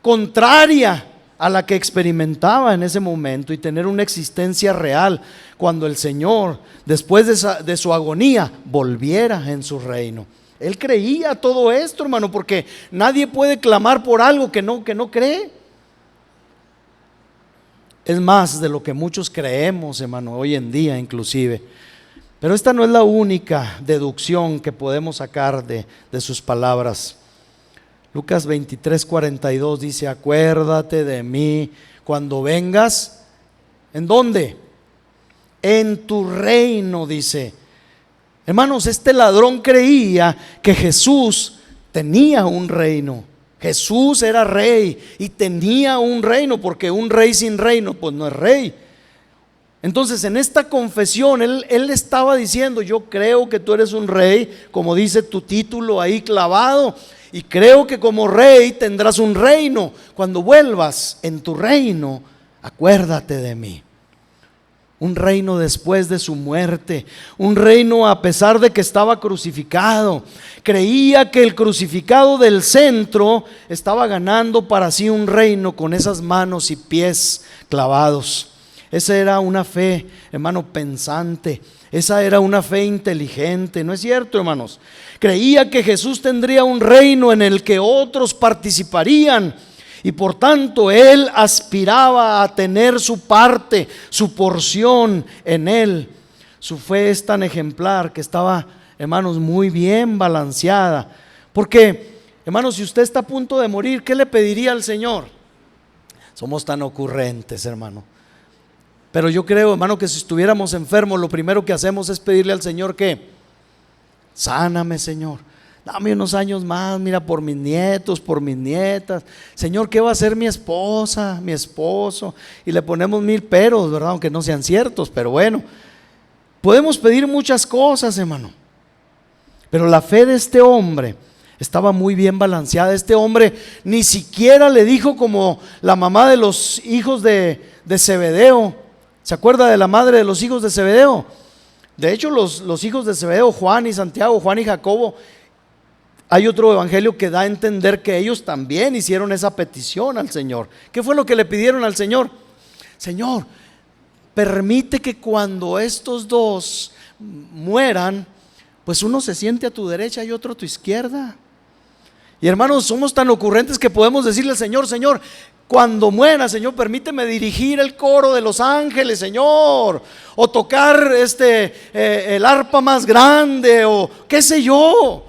contraria a la que experimentaba en ese momento, y tener una existencia real cuando el Señor, después de su agonía, volviera en su reino. Él creía todo esto, hermano, porque nadie puede clamar por algo que no cree. Es más de lo que muchos creemos, hermano, hoy en día inclusive. Pero esta no es la única deducción que podemos sacar de sus palabras. Lucas 23:42 dice: acuérdate de mí cuando vengas. ¿En dónde? En tu reino, dice. Hermanos, este ladrón creía que Jesús tenía un reino. Jesús era rey y tenía un reino, porque un rey sin reino pues no es rey. Entonces en esta confesión él estaba diciendo: yo creo que tú eres un rey, como dice tu título ahí clavado, y creo que como rey tendrás un reino. Cuando vuelvas en tu reino, acuérdate de mí. Un reino después de su muerte, un reino a pesar de que estaba crucificado. Creía que el crucificado del centro estaba ganando para sí un reino con esas manos y pies clavados. Esa era una fe, hermano, pensante. Esa era una fe inteligente, ¿no es cierto, hermanos? Creía que Jesús tendría un reino en el que otros participarían, y por tanto él aspiraba a tener su parte, su porción en él. Su fe es tan ejemplar que estaba, hermanos, muy bien balanceada. Porque, hermanos, si usted está a punto de morir, ¿qué le pediría al Señor? Somos tan ocurrentes, hermano. Pero yo creo, hermano, que si estuviéramos enfermos, lo primero que hacemos es pedirle al Señor que sáname, Señor. Dame unos años más, mira, por mis nietos, por mis nietas. Señor, ¿qué va a hacer mi esposa, mi esposo? Y le ponemos 1000 peros, ¿verdad? Aunque no sean ciertos, pero bueno. Podemos pedir muchas cosas, hermano. Pero la fe de este hombre estaba muy bien balanceada. Este hombre ni siquiera le dijo como la mamá de los hijos de Zebedeo. ¿Se acuerda de la madre de los hijos de Zebedeo? De hecho, los hijos de Zebedeo, Juan y Santiago, Juan y Jacobo, hay otro evangelio que da a entender que ellos también hicieron esa petición al Señor. ¿Qué fue lo que le pidieron al Señor? Señor, permite que cuando estos dos mueran, pues uno se siente a tu derecha y otro a tu izquierda. Y hermanos, somos tan ocurrentes que podemos decirle al Señor: Señor, cuando muera, Señor, permíteme dirigir el coro de los ángeles, Señor, o tocar el arpa más grande, o qué sé yo.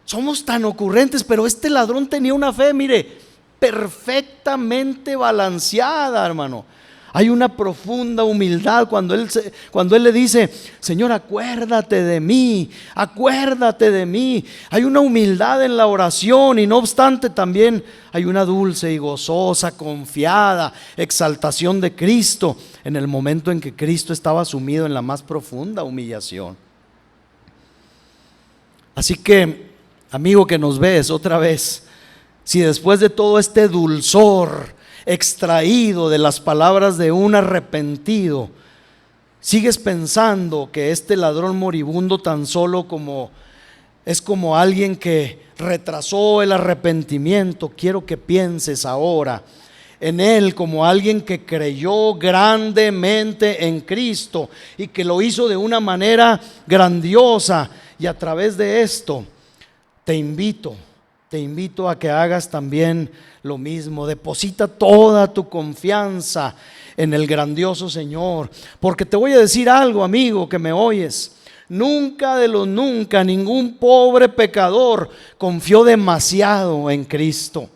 Somos tan ocurrentes, pero este ladrón tenía una fe, mire, perfectamente balanceada, hermano. Hay una profunda humildad cuando él le dice: Señor, acuérdate de mí, acuérdate de mí. Hay una humildad en la oración, y no obstante también hay una dulce y gozosa, confiada exaltación de Cristo en el momento en que Cristo estaba sumido en la más profunda humillación. Así que, amigo que nos ves otra vez, si después de todo este dulzor extraído de las palabras de un arrepentido, sigues pensando que este ladrón moribundo tan solo es como alguien que retrasó el arrepentimiento, quiero que pienses ahora en él como alguien que creyó grandemente en Cristo y que lo hizo de una manera grandiosa. Y a través de esto te invito a que hagas también lo mismo. Deposita toda tu confianza en el grandioso Señor, porque te voy a decir algo, amigo que me oyes: nunca de los nunca ningún pobre pecador confió demasiado en Cristo.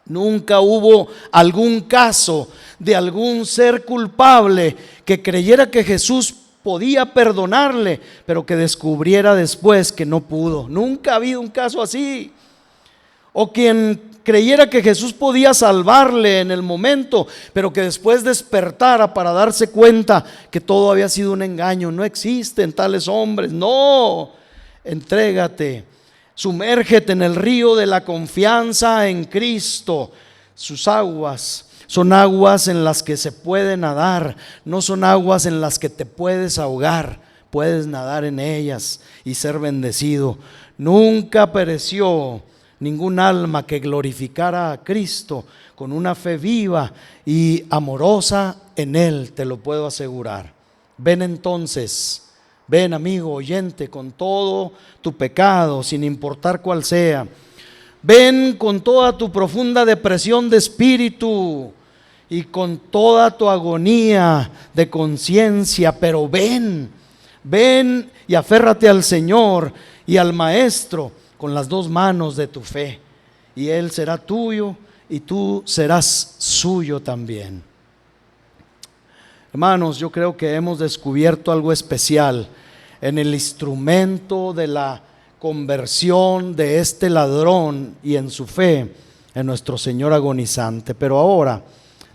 Nunca hubo algún caso de algún ser culpable que creyera que Jesús podía perdonarle, pero que descubriera después que no pudo. Nunca ha habido un caso así. O quien creyera que Jesús podía salvarle en el momento, pero que después despertara para darse cuenta que todo había sido un engaño. No existen tales hombres, no. entrégate, sumérgete en el río de la confianza en Cristo. Sus aguas son aguas en las que se puede nadar, no son aguas en las que te puedes ahogar. Puedes nadar en ellas y ser bendecido. Nunca pereció ningún alma que glorificara a Cristo con una fe viva y amorosa en Él, te lo puedo asegurar. Ven entonces, ven amigo oyente, con todo tu pecado, sin importar cuál sea. Ven con toda tu profunda depresión de espíritu y con toda tu agonía de conciencia, pero ven y aférrate al Señor y al Maestro con las dos manos de tu fe, y Él será tuyo y tú serás suyo también. Hermanos, yo creo que hemos descubierto algo especial en el instrumento de la conversión de este ladrón y en su fe en nuestro Señor agonizante. Pero ahora,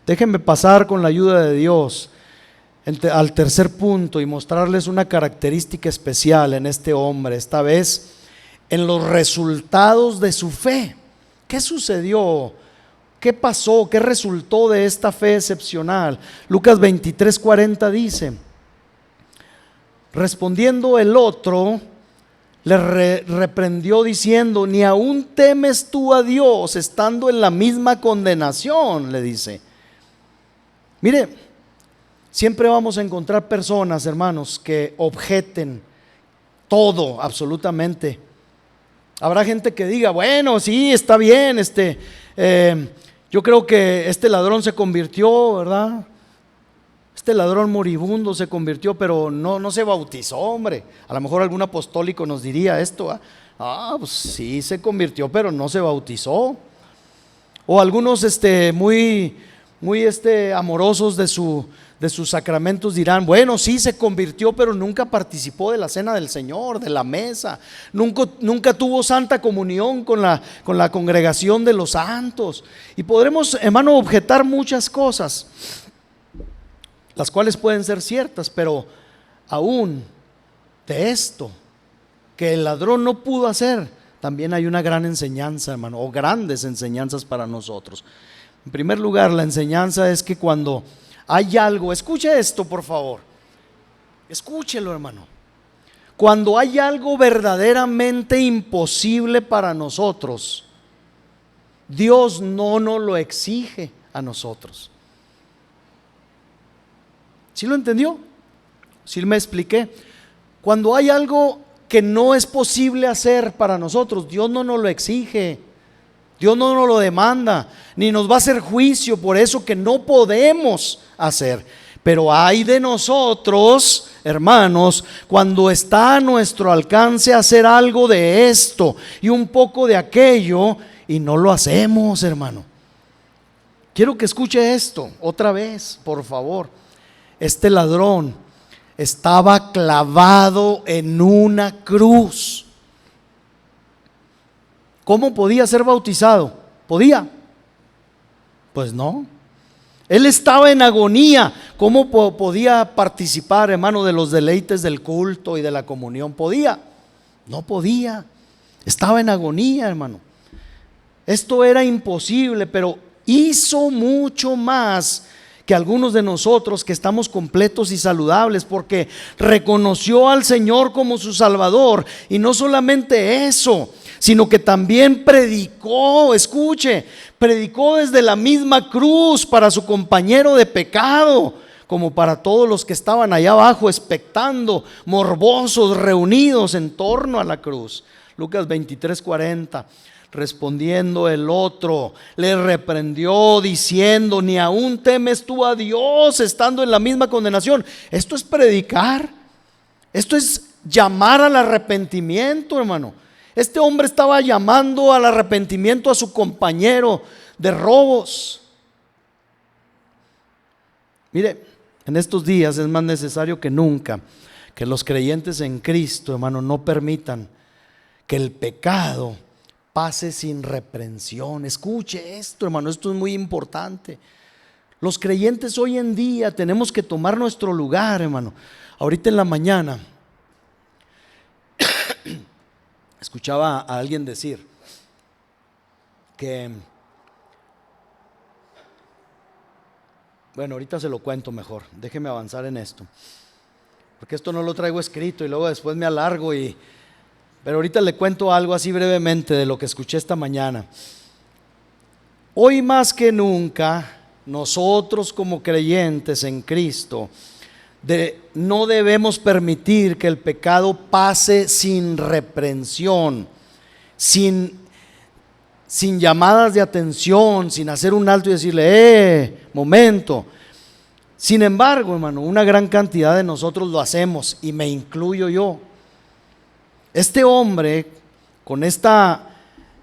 déjenme pasar con la ayuda de Dios al tercer punto y mostrarles una característica especial en este hombre, esta vez en los resultados de su fe. ¿Qué sucedió? ¿Qué pasó? ¿Qué resultó de esta fe excepcional? Lucas 23:40 dice: respondiendo el otro, le reprendió diciendo: ¿ni aún temes tú a Dios estando en la misma condenación? Le dice. Mire, siempre vamos a encontrar personas, hermanos, que objeten todo, absolutamente. Habrá gente que diga: bueno, sí, está bien, yo creo que este ladrón se convirtió, ¿verdad? Este ladrón moribundo se convirtió, pero no se bautizó, hombre. A lo mejor algún apostólico nos diría esto, ¿eh? Pues sí se convirtió, pero no se bautizó. O algunos muy amorosos de sus sacramentos dirán: bueno, sí se convirtió, pero nunca participó de la cena del Señor, de la mesa, nunca tuvo santa comunión con la congregación de los santos. Y podremos, hermano, objetar muchas cosas, las cuales pueden ser ciertas, pero aún de esto que el ladrón no pudo hacer, también hay una gran enseñanza, hermano, o grandes enseñanzas para nosotros. En primer lugar, la enseñanza es que cuando hay algo, escuche esto por favor, escúchelo, hermano. Cuando hay algo verdaderamente imposible para nosotros, Dios no nos lo exige a nosotros. ¿Sí lo entendió? ¿Sí me expliqué? Cuando hay algo que no es posible hacer para nosotros, Dios no nos lo exige, Dios no nos lo demanda, ni nos va a hacer juicio por eso que no podemos hacer. Pero hay de nosotros, hermanos, cuando está a nuestro alcance hacer algo de esto y un poco de aquello, y no lo hacemos, hermano. Quiero que escuche esto otra vez, por favor. Este ladrón estaba clavado en una cruz. ¿Cómo podía ser bautizado? ¿Podía? Pues no. Él estaba en agonía. ¿Cómo podía participar, hermano, de los deleites del culto y de la comunión? ¿Podía? No podía. Estaba en agonía, hermano. Esto era imposible, pero hizo mucho más que algunos de nosotros que estamos completos y saludables, porque reconoció al Señor como su Salvador. Y no solamente eso, sino que también predicó, escuche, predicó desde la misma cruz para su compañero de pecado, como para todos los que estaban allá abajo expectando, morbosos, reunidos en torno a la cruz. Lucas 23:40. Respondiendo el otro, le reprendió diciendo: ¿ni aún temes tú a Dios estando en la misma condenación? Esto es predicar, esto es llamar al arrepentimiento, hermano. Este hombre estaba llamando al arrepentimiento a su compañero de robos. Mire, en estos días es más necesario que nunca que los creyentes en Cristo, hermano, no permitan que el pecado pase sin reprensión. Escuche esto, hermano, esto es muy importante. Los creyentes hoy en día tenemos que tomar nuestro lugar, hermano. Ahorita en la mañana Escuchaba a alguien decir que, bueno, ahorita se lo cuento mejor, déjeme avanzar en esto, porque esto no lo traigo escrito y luego después me alargo, pero ahorita le cuento algo así brevemente de lo que escuché esta mañana. Hoy más que nunca, nosotros como creyentes en Cristo, no debemos permitir que el pecado pase sin reprensión, sin llamadas de atención, sin hacer un alto y decirle, momento. Sin embargo, hermano, una gran cantidad de nosotros lo hacemos, y me incluyo yo. Este hombre, con esta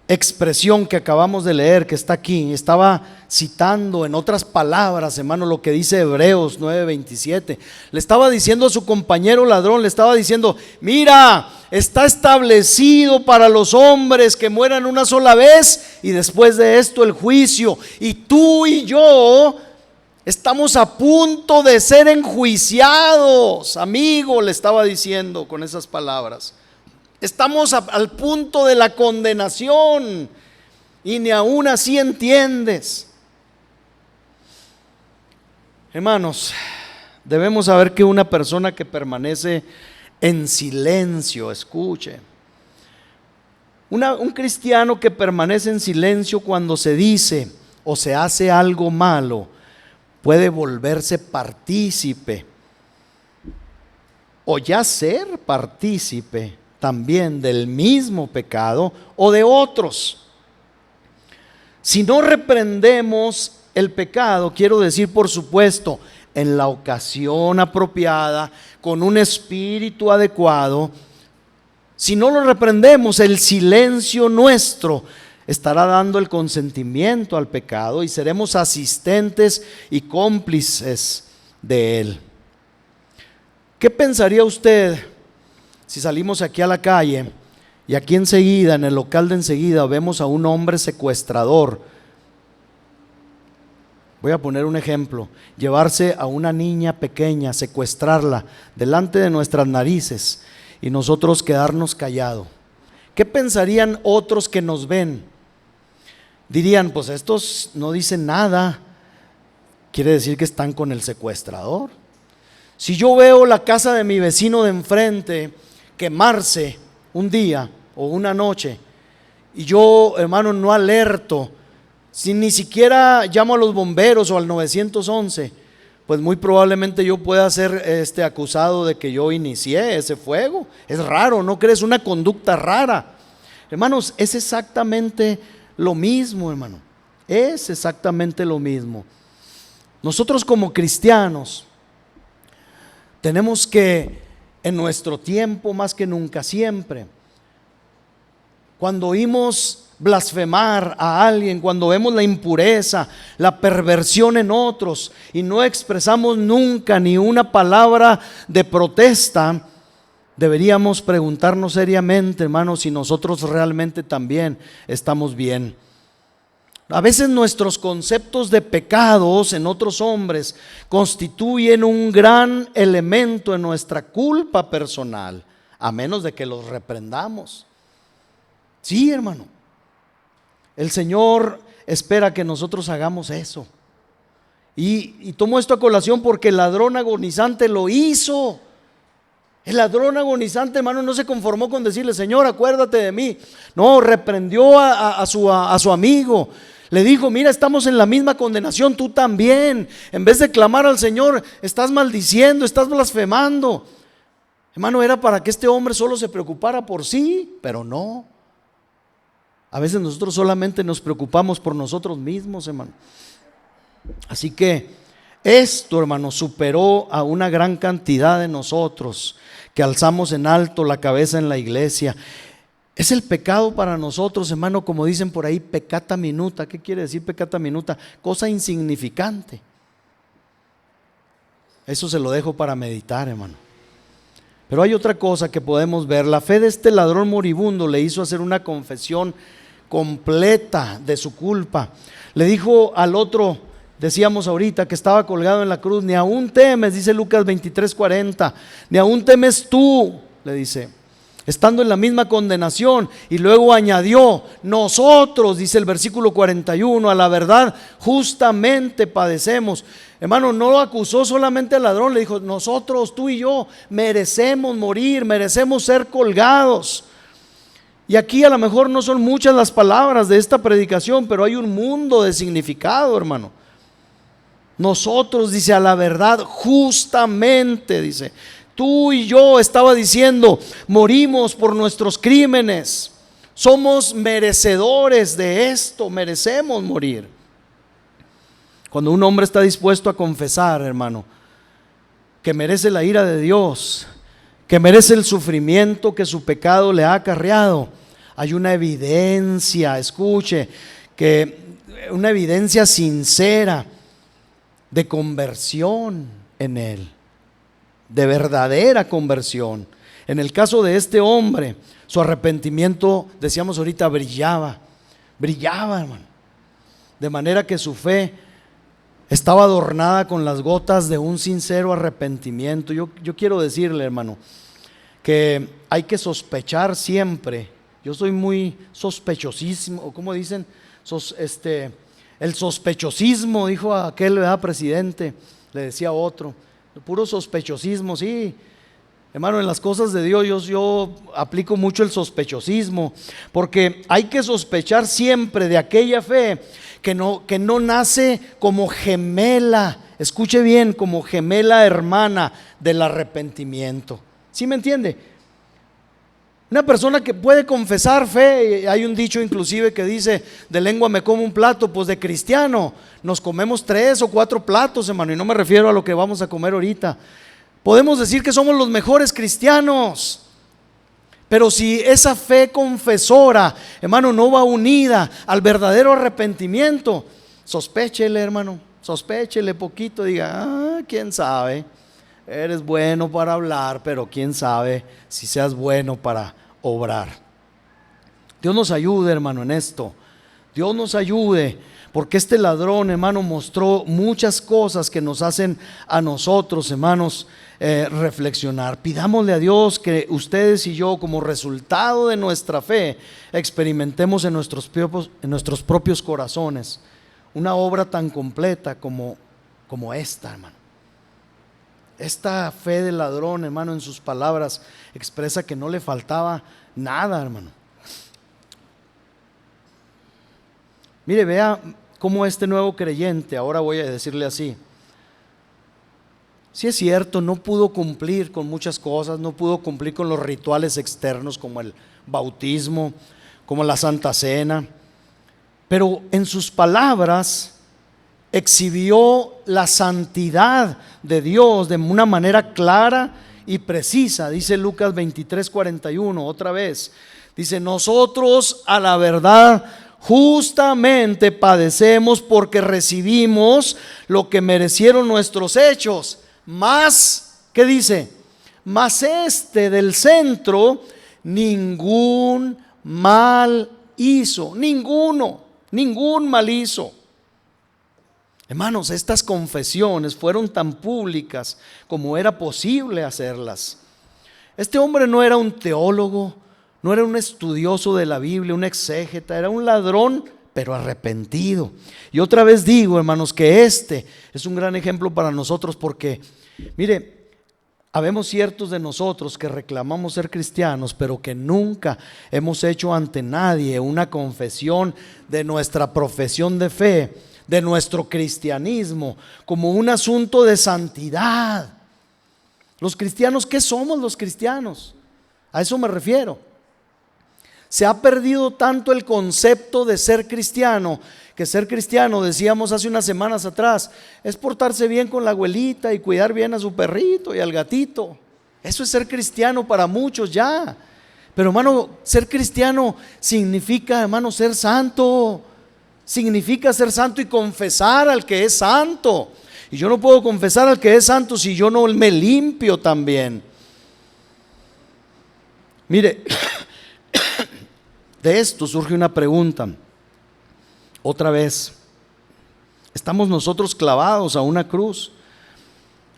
expresión que acabamos de leer, que está aquí, estaba citando en otras palabras, hermano, lo que dice Hebreos 9:27. Le estaba diciendo a su compañero ladrón, le estaba diciendo, mira, está establecido para los hombres que mueran una sola vez y después de esto el juicio, y tú y yo estamos a punto de ser enjuiciados, amigo, le estaba diciendo con esas palabras. Estamos al punto de la condenación y ni aún así entiendes. Hermanos, debemos saber que una persona que permanece en silencio, escuche, un cristiano que permanece en silencio cuando se dice o se hace algo malo, puede volverse partícipe o ya ser partícipe también del mismo pecado o de otros. Si no reprendemos el pecado, quiero decir, por supuesto, en la ocasión apropiada, con un espíritu adecuado, si no lo reprendemos, el silencio nuestro estará dando el consentimiento al pecado y seremos asistentes y cómplices de él. ¿Qué pensaría usted si salimos aquí a la calle y aquí enseguida, en el local de enseguida, vemos a un hombre secuestrador? Voy a poner un ejemplo: llevarse a una niña pequeña, secuestrarla delante de nuestras narices y nosotros quedarnos callados. ¿Qué pensarían otros que nos ven? Dirían, pues estos no dicen nada, quiere decir que están con el secuestrador. Si yo veo la casa de mi vecino de enfrente quemarse un día o una noche y yo, hermano, no alerto, si ni siquiera llamo a los bomberos o al 911, pues muy probablemente yo pueda ser acusado de que yo inicié ese fuego. Es raro, ¿no crees? Una conducta rara. Hermanos, es exactamente lo mismo, hermano. Es exactamente lo mismo. Nosotros como cristianos tenemos que, en nuestro tiempo más que nunca, siempre, cuando oímos blasfemar a alguien, cuando vemos la impureza, la perversión en otros y no expresamos nunca ni una palabra de protesta, deberíamos preguntarnos seriamente, hermanos, si nosotros realmente también estamos bien. A veces nuestros conceptos de pecados en otros hombres constituyen un gran elemento en nuestra culpa personal, a menos de que los reprendamos. Sí, hermano, el Señor espera que nosotros hagamos eso. Y tomo esto a colación porque el ladrón agonizante lo hizo. El ladrón agonizante, hermano, no se conformó con decirle, Señor, acuérdate de mí. No, reprendió a su amigo. Le dijo, mira, estamos en la misma condenación, tú también. En vez de clamar al Señor, estás maldiciendo, estás blasfemando. Hermano, era para que este hombre solo se preocupara por sí, pero no. A veces nosotros solamente nos preocupamos por nosotros mismos, hermano. Así que esto, hermano, superó a una gran cantidad de nosotros que alzamos en alto la cabeza en la iglesia. Es el pecado para nosotros, hermano, como dicen por ahí, peccata minuta. ¿Qué quiere decir peccata minuta? Cosa insignificante. Eso se lo dejo para meditar, hermano. Pero hay otra cosa que podemos ver. La fe de este ladrón moribundo le hizo hacer una confesión completa de su culpa. Le dijo al otro, decíamos ahorita, que estaba colgado en la cruz, ni aún temes, dice Lucas 23:40, ni aún temes tú, le dice, estando en la misma condenación. Y luego añadió: nosotros, dice el versículo 41, a la verdad justamente padecemos. Hermano, no lo acusó solamente al ladrón, le dijo: nosotros, tú y yo, merecemos morir, merecemos ser colgados. Y aquí a lo mejor no son muchas las palabras de esta predicación, pero hay un mundo de significado, hermano. Nosotros, dice, a la verdad justamente, dice, tú y yo, estaba diciendo, morimos por nuestros crímenes, somos merecedores de esto, merecemos morir. Cuando un hombre está dispuesto a confesar, hermano, que merece la ira de Dios, que merece el sufrimiento que su pecado le ha acarreado, hay una evidencia, escuche, que una evidencia sincera de conversión en él, de verdadera conversión. En el caso de este hombre, su arrepentimiento, decíamos ahorita, brillaba, hermano, de manera que su fe estaba adornada con las gotas de un sincero arrepentimiento. Yo quiero decirle, hermano, que hay que sospechar siempre. Yo soy muy sospechosísimo, o como dicen, el sospechosismo, dijo aquel, ¿verdad?, presidente, le decía otro, puro sospechosismo. Sí, hermano, en las cosas de Dios yo aplico mucho el sospechosismo, porque hay que sospechar siempre de aquella fe que no nace como gemela, escuche bien, como gemela hermana del arrepentimiento. ¿Sí me entiende? Una persona que puede confesar fe, hay un dicho inclusive que dice: de lengua me como un plato. Pues de cristiano nos comemos 3 o 4 platos, hermano, y no me refiero a lo que vamos a comer ahorita. Podemos decir que somos los mejores cristianos, pero si esa fe confesora, hermano, no va unida al verdadero arrepentimiento, sospéchele, hermano, sospéchele poquito, diga: quién sabe, eres bueno para hablar, pero quién sabe si seas bueno para obrar. Dios nos ayude, hermano, en esto. Dios nos ayude, porque este ladrón, hermano, mostró muchas cosas que nos hacen a nosotros, hermanos, reflexionar. Pidámosle a Dios que ustedes y yo, como resultado de nuestra fe, experimentemos en nuestros propios corazones una obra tan completa como esta, hermano. Esta fe del ladrón, hermano, en sus palabras expresa que no le faltaba nada, hermano. Mire, vea cómo este nuevo creyente, ahora voy a decirle así, sí es cierto, no pudo cumplir con muchas cosas, no pudo cumplir con los rituales externos como el bautismo, como la Santa Cena, pero en sus palabras exhibió la santidad de Dios de una manera clara y precisa. Dice Lucas 23:41, otra vez, dice: nosotros a la verdad justamente padecemos porque recibimos lo que merecieron nuestros hechos, más, ¿qué dice? Mas este del centro ningún mal hizo, ningún mal hizo. Hermanos, estas confesiones fueron tan públicas como era posible hacerlas. Este hombre no era un teólogo, no era un estudioso de la Biblia, un exégeta, era un ladrón, pero arrepentido. Y otra vez digo, hermanos, que este es un gran ejemplo para nosotros, porque, mire, habemos ciertos de nosotros que reclamamos ser cristianos, pero que nunca hemos hecho ante nadie una confesión de nuestra profesión de fe, de nuestro cristianismo, como un asunto de santidad. Los cristianos, ¿qué somos los cristianos? A eso me refiero. Se ha perdido tanto el concepto de ser cristiano, que ser cristiano, decíamos hace unas semanas atrás, es portarse bien con la abuelita y cuidar bien a su perrito y al gatito. Eso es ser cristiano para muchos ya. Pero, hermano, ser cristiano significa, hermano, ser santo. Significa ser santo y confesar al que es santo. Y yo no puedo confesar al que es santo si yo no me limpio también. Mire, de esto surge una pregunta. Otra vez, ¿estamos nosotros clavados a una cruz?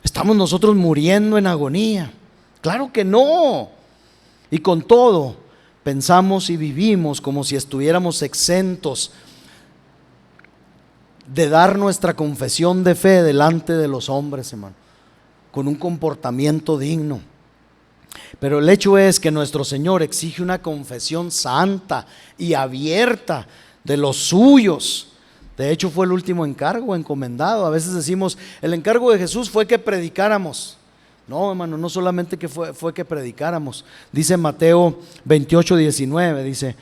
¿Estamos nosotros muriendo en agonía? Claro que no. Y con todo, pensamos y vivimos como si estuviéramos exentos de dar nuestra confesión de fe delante de los hombres, hermano, con un comportamiento digno. Pero el hecho es que nuestro Señor exige una confesión santa y abierta de los suyos. De hecho, fue el último encargo encomendado. A veces decimos, el encargo de Jesús fue que predicáramos. No, hermano, no solamente que fue que predicáramos. Dice Mateo 28:19, dice: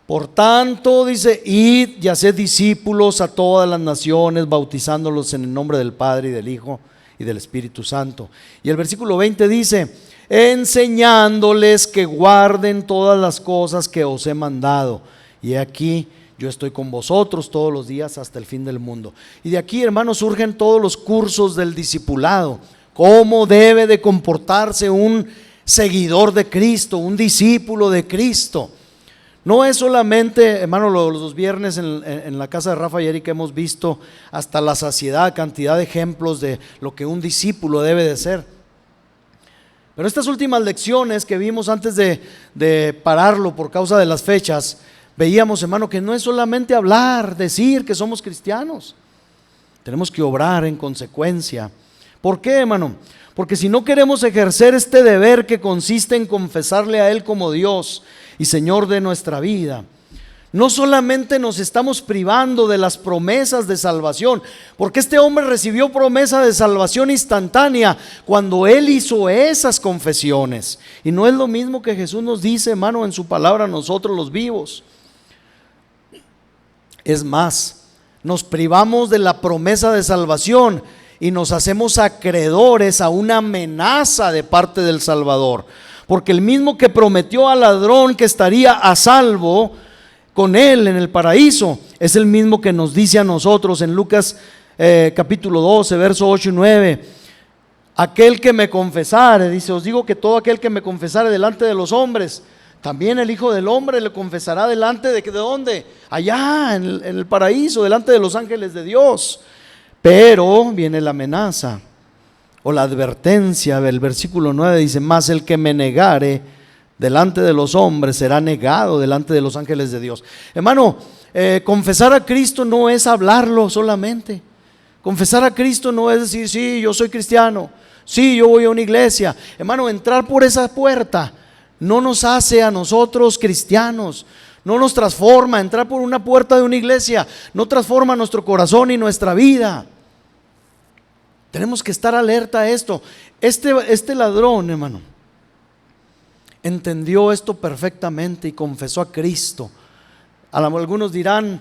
por tanto, dice, id y haced discípulos a todas las naciones, bautizándolos en el nombre del Padre y del Hijo y del Espíritu Santo. Y el versículo 20 dice: enseñándoles que guarden todas las cosas que os he mandado. Y aquí yo estoy con vosotros todos los días hasta el fin del mundo. Y de aquí, hermanos, surgen todos los cursos del discipulado. Cómo debe de comportarse un seguidor de Cristo, un discípulo de Cristo. No es solamente, hermano, los viernes en la casa de Rafa y Erika hemos visto hasta la saciedad, cantidad de ejemplos de lo que un discípulo debe de ser. Pero estas últimas lecciones que vimos antes de pararlo por causa de las fechas, veíamos, hermano, que no es solamente hablar, decir que somos cristianos. Tenemos que obrar en consecuencia. ¿Por qué, hermano? Porque si no queremos ejercer este deber que consiste en confesarle a Él como Dios y Señor de nuestra vida, no solamente nos estamos privando de las promesas de salvación, porque este hombre recibió promesa de salvación instantánea cuando él hizo esas confesiones. Y no es lo mismo que Jesús nos dice, hermano, en su palabra a nosotros los vivos. Es más, nos privamos de la promesa de salvación y nos hacemos acreedores a una amenaza de parte del Salvador, porque el mismo que prometió al ladrón que estaría a salvo con él en el paraíso, es el mismo que nos dice a nosotros en Lucas capítulo 12, verso 8 y 9: aquel que me confesare, dice, os digo que todo aquel que me confesare delante de los hombres, también el Hijo del Hombre le confesará delante ¿de dónde? Allá en el paraíso, delante de los ángeles de Dios. Pero viene la amenaza o la advertencia. El versículo 9 dice: mas el que me negare delante de los hombres será negado delante de los ángeles de Dios. Hermano, confesar a Cristo no es hablarlo solamente. Confesar a Cristo no es decir, sí, yo soy cristiano, sí, yo voy a una iglesia. Hermano, entrar por esa puerta no nos hace a nosotros cristianos, no nos transforma. Entrar por una puerta de una iglesia no transforma nuestro corazón y nuestra vida. Tenemos que estar alerta a esto. Este ladrón, hermano, entendió esto perfectamente y confesó a Cristo. Algunos dirán,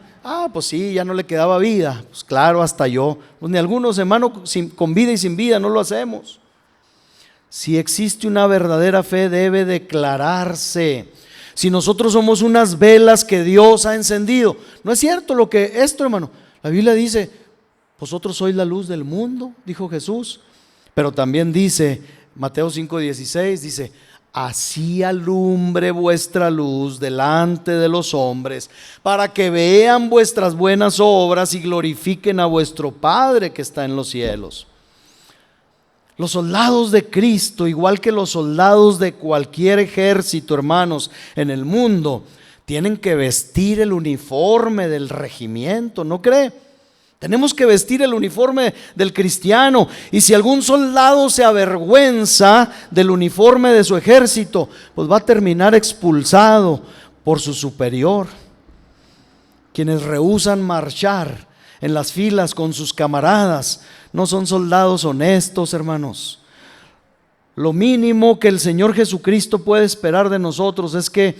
pues sí, ya no le quedaba vida. Pues claro, hasta yo. Pues ni algunos, hermano, con vida y sin vida no lo hacemos. Si existe una verdadera fe, debe declararse. Si nosotros somos unas velas que Dios ha encendido, no es cierto lo que esto, hermano. La Biblia dice: vosotros sois la luz del mundo, dijo Jesús. Pero también dice, Mateo 5:16, dice: así alumbre vuestra luz delante de los hombres, para que vean vuestras buenas obras y glorifiquen a vuestro Padre que está en los cielos. Los soldados de Cristo, igual que los soldados de cualquier ejército, hermanos, en el mundo, tienen que vestir el uniforme del regimiento, ¿no cree? Tenemos que vestir el uniforme del cristiano. Y si algún soldado se avergüenza del uniforme de su ejército, pues va a terminar expulsado por su superior. Quienes rehúsan marchar en las filas con sus camaradas no son soldados honestos, hermanos. Lo mínimo que el Señor Jesucristo puede esperar de nosotros es que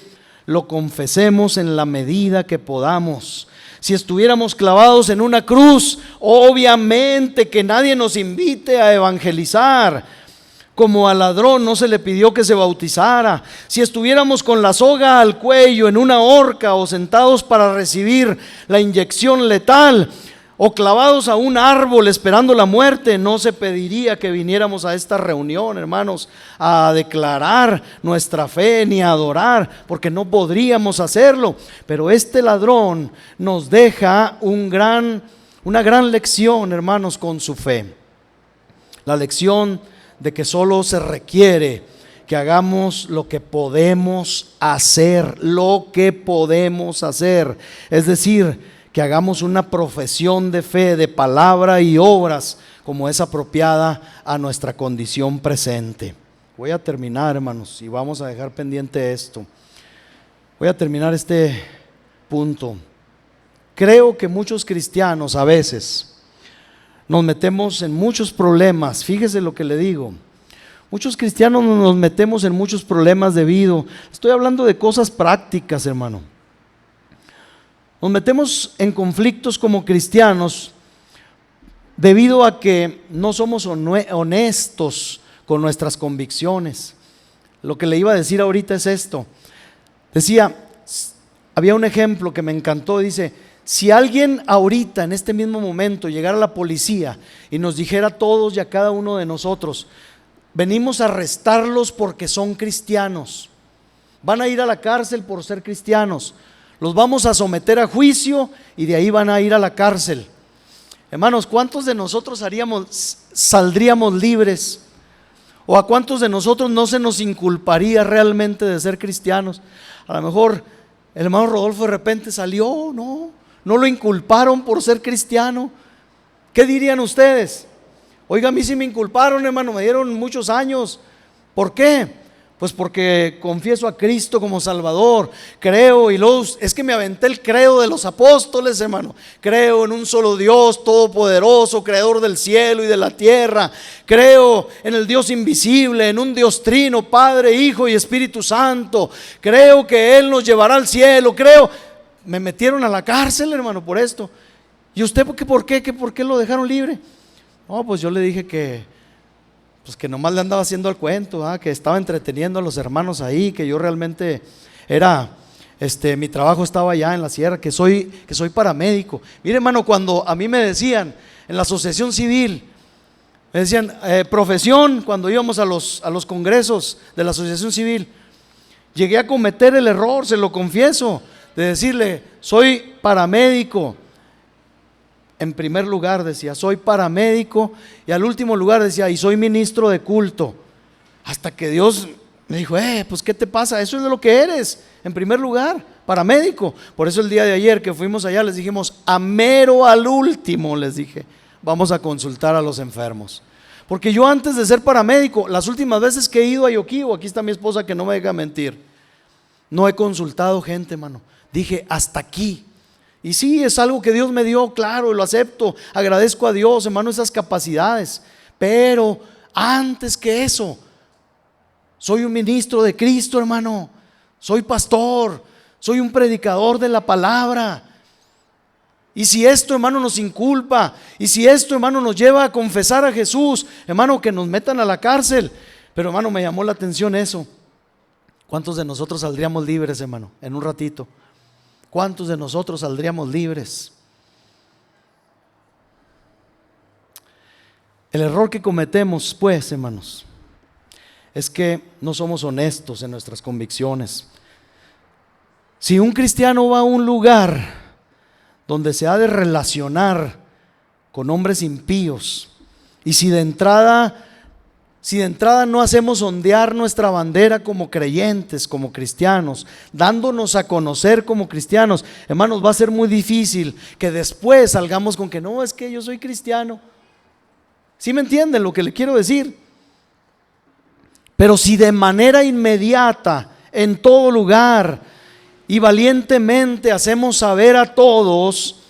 lo confesemos en la medida que podamos. Si estuviéramos clavados en una cruz, obviamente que nadie nos invite a evangelizar. Como al ladrón no se le pidió que se bautizara. Si estuviéramos con la soga al cuello en una horca o sentados para recibir la inyección letal, o clavados a un árbol esperando la muerte, no se pediría que viniéramos a esta reunión, hermanos, a declarar nuestra fe ni a adorar, porque no podríamos hacerlo. Pero este ladrón nos deja una gran lección, hermanos, con su fe. La lección de que solo se requiere que hagamos lo que podemos hacer, es decir, que hagamos una profesión de fe, de palabra y obras como es apropiada a nuestra condición presente. Voy a terminar, hermanos, y vamos a dejar pendiente esto. Voy a terminar este punto. Creo que muchos cristianos a veces nos metemos en muchos problemas. Fíjese lo que le digo. Muchos cristianos nos metemos en muchos problemas estoy hablando de cosas prácticas, hermano. Nos metemos en conflictos como cristianos debido a que no somos honestos con nuestras convicciones. Lo que le iba a decir ahorita es esto. Decía, había un ejemplo que me encantó, dice, si alguien ahorita en este mismo momento llegara a la policía y nos dijera a todos y a cada uno de nosotros, venimos a arrestarlos porque son cristianos, van a ir a la cárcel por ser cristianos, los vamos a someter a juicio y de ahí van a ir a la cárcel. Hermanos, ¿cuántos de nosotros saldríamos libres? ¿O a cuántos de nosotros no se nos inculparía realmente de ser cristianos? A lo mejor el hermano Rodolfo de repente salió, no lo inculparon por ser cristiano. ¿Qué dirían ustedes? Oiga, a mí sí me inculparon, hermano, me dieron muchos años. ¿Por qué? Pues porque confieso a Cristo como Salvador, creo, y luego es que me aventé el credo de los apóstoles, hermano. Creo en un solo Dios todopoderoso, creador del cielo y de la tierra. Creo en el Dios invisible, en un Dios trino, Padre, Hijo y Espíritu Santo. Creo que Él nos llevará al cielo, creo. Me metieron a la cárcel, hermano, por esto. ¿Y usted por qué lo dejaron libre? No, pues yo le dije que nomás le andaba haciendo el cuento, que estaba entreteniendo a los hermanos ahí, que yo realmente mi trabajo estaba allá en la sierra, que soy paramédico. Mire, hermano, cuando a mí me decían en la asociación civil, me decían profesión, cuando íbamos a los congresos de la asociación civil, llegué a cometer el error, se lo confieso, de decirle, soy paramédico. En primer lugar decía, soy paramédico, y al último lugar decía, y soy ministro de culto. Hasta que Dios me dijo, pues ¿qué te pasa? Eso es de lo que eres, en primer lugar, paramédico. Por eso el día de ayer que fuimos allá les dijimos, al último les dije, vamos a consultar a los enfermos. Porque yo antes de ser paramédico, las últimas veces que he ido a Yoquibo, aquí está mi esposa que no me deja mentir, no he consultado gente, hermano. Dije, hasta aquí. Y sí, es algo que Dios me dio, claro, lo acepto, agradezco a Dios, hermano, esas capacidades. Pero antes que eso, soy un ministro de Cristo, hermano. Soy pastor, soy un predicador de la palabra. Y si esto, hermano, nos inculpa, y si esto, hermano, nos lleva a confesar a Jesús, hermano, que nos metan a la cárcel. Pero, hermano, me llamó la atención eso. ¿Cuántos de nosotros saldríamos libres, hermano, en un ratito? ¿Cuántos de nosotros saldríamos libres? El error que cometemos, pues, hermanos, es que no somos honestos en nuestras convicciones. Si un cristiano va a un lugar donde se ha de relacionar con hombres impíos, y si de entrada no hacemos ondear nuestra bandera como creyentes, como cristianos, dándonos a conocer como cristianos, hermanos, va a ser muy difícil que después salgamos con que no, es que yo soy cristiano. ¿Sí me entienden lo que le quiero decir? Pero si de manera inmediata, en todo lugar y valientemente hacemos saber a todos,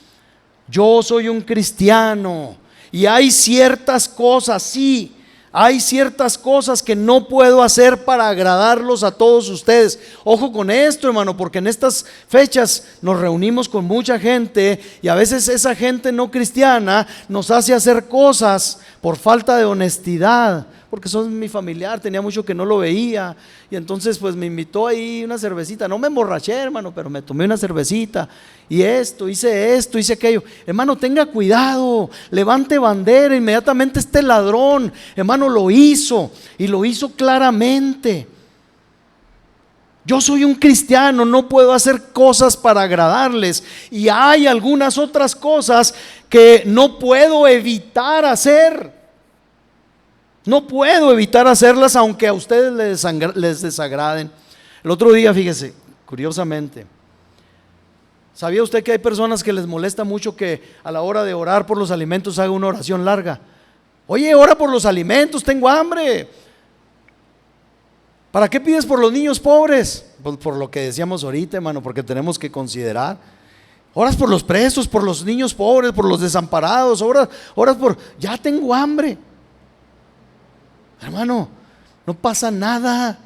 yo soy un cristiano y hay ciertas cosas, sí, hay ciertas cosas que no puedo hacer para agradarlos a todos ustedes. Ojo con esto, hermano, porque en estas fechas nos reunimos con mucha gente y a veces esa gente no cristiana nos hace hacer cosas por falta de honestidad, porque son mi familiar, tenía mucho que no lo veía y entonces pues me invitó ahí una cervecita. No me emborraché, hermano, pero me tomé una cervecita y hice aquello. Hermano, tenga cuidado, levante bandera. Inmediatamente este ladrón, hermano, lo hizo y lo hizo claramente. Yo soy un cristiano, no puedo hacer cosas para agradarles, y hay algunas otras cosas que no puedo evitar hacer. No puedo evitar hacerlas aunque a ustedes les desagraden. El otro día, fíjese, curiosamente, ¿sabía usted que hay personas que les molesta mucho que a la hora de orar por los alimentos haga una oración larga? Oye, ora por los alimentos, tengo hambre. ¿Para qué pides por los niños pobres? Pues por lo que decíamos ahorita, hermano, porque tenemos que considerar. Oras por los presos, por los niños pobres, por los desamparados, oras por, ya tengo hambre. Hermano, no pasa nada.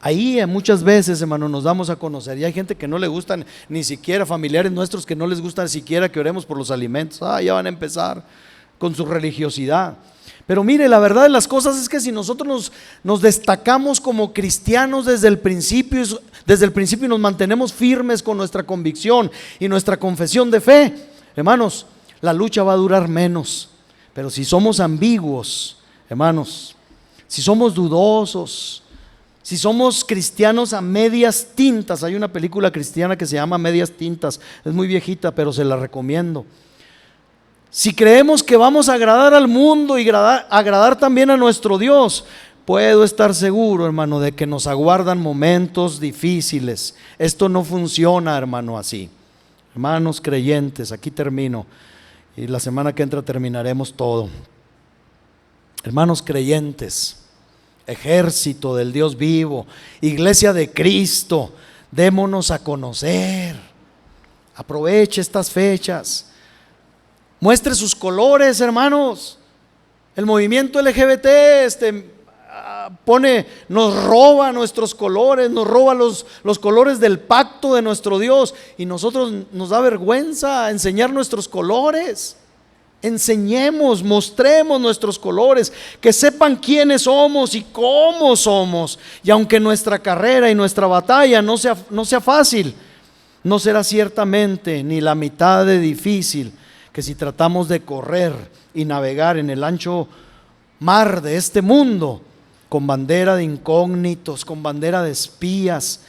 Ahí muchas veces, hermano, nos damos a conocer. Y hay gente que no le gustan, ni siquiera familiares nuestros que no les gustan siquiera que oremos por los alimentos. Ya van a empezar con su religiosidad. Pero mire, la verdad de las cosas es que si nosotros nos destacamos como cristianos desde el principio y nos mantenemos firmes con nuestra convicción y nuestra confesión de fe, hermanos, la lucha va a durar menos. Pero si somos ambiguos, hermanos, si somos dudosos, si somos cristianos a medias tintas, hay una película cristiana que se llama Medias Tintas, es muy viejita, pero se la recomiendo. Si creemos que vamos a agradar al mundo y agradar también a nuestro Dios, puedo estar seguro, hermano, de que nos aguardan momentos difíciles. Esto no funciona, hermano, así. Hermanos creyentes, aquí termino y la semana que entra terminaremos todo. Hermanos creyentes, ejército del Dios vivo, iglesia de Cristo, démonos a conocer. Aproveche estas fechas. Muestre sus colores, hermanos. El movimiento LGBT nos roba nuestros colores, nos roba los colores del pacto de nuestro Dios, y nosotros nos da vergüenza enseñar nuestros colores. Enseñemos, mostremos nuestros colores, que sepan quiénes somos y cómo somos. Y aunque nuestra carrera y nuestra batalla no sea fácil, no será ciertamente ni la mitad de difícil que si tratamos de correr y navegar en el ancho mar de este mundo con bandera de incógnitos, con bandera de espías.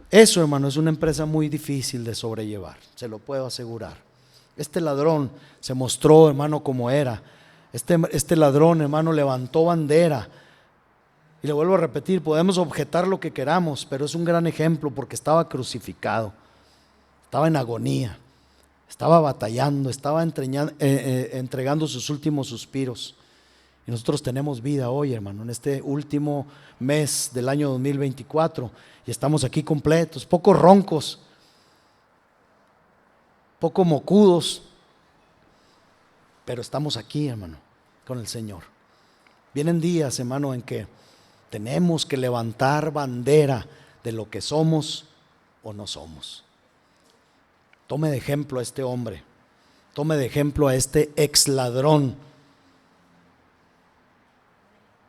Eso, hermano, es una empresa muy difícil de sobrellevar, se lo puedo asegurar. Este ladrón se mostró, hermano, como era. Este ladrón, hermano, levantó bandera. Y le vuelvo a repetir, podemos objetar lo que queramos, pero es un gran ejemplo porque estaba crucificado, estaba en agonía, estaba batallando, estaba entregando sus últimos suspiros. Y nosotros tenemos vida hoy, hermano, en este último mes del año 2024, y estamos aquí completos, poco roncos, poco mocudos, pero estamos aquí, hermano, con el Señor. Vienen días, hermano, en que tenemos que levantar bandera de lo que somos o no somos. Tome de ejemplo a este hombre, tome de ejemplo a este ex ladrón.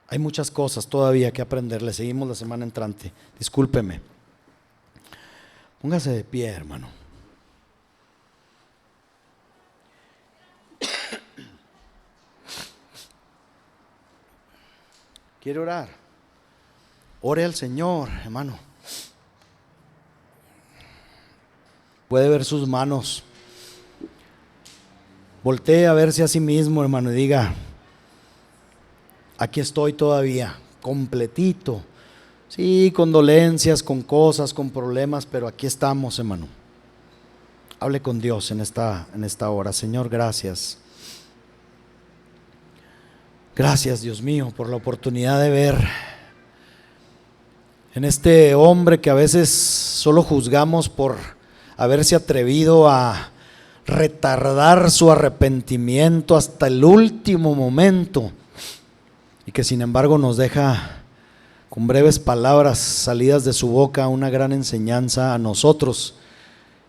Hay muchas cosas todavía que aprender, le seguimos la semana entrante, discúlpeme. Póngase de pie, hermano. ¿Quiere orar? Ore al Señor, hermano. Puede ver sus manos. Voltee a verse a sí mismo, hermano, y diga: aquí estoy todavía, completito. Sí, con dolencias, con cosas, con problemas, pero aquí estamos, hermano. Hable con Dios en esta hora. Señor, gracias. Gracias, Dios mío, por la oportunidad de ver en este hombre que a veces solo juzgamos por haberse atrevido a retardar su arrepentimiento hasta el último momento, y que sin embargo nos deja con breves palabras salidas de su boca una gran enseñanza a nosotros,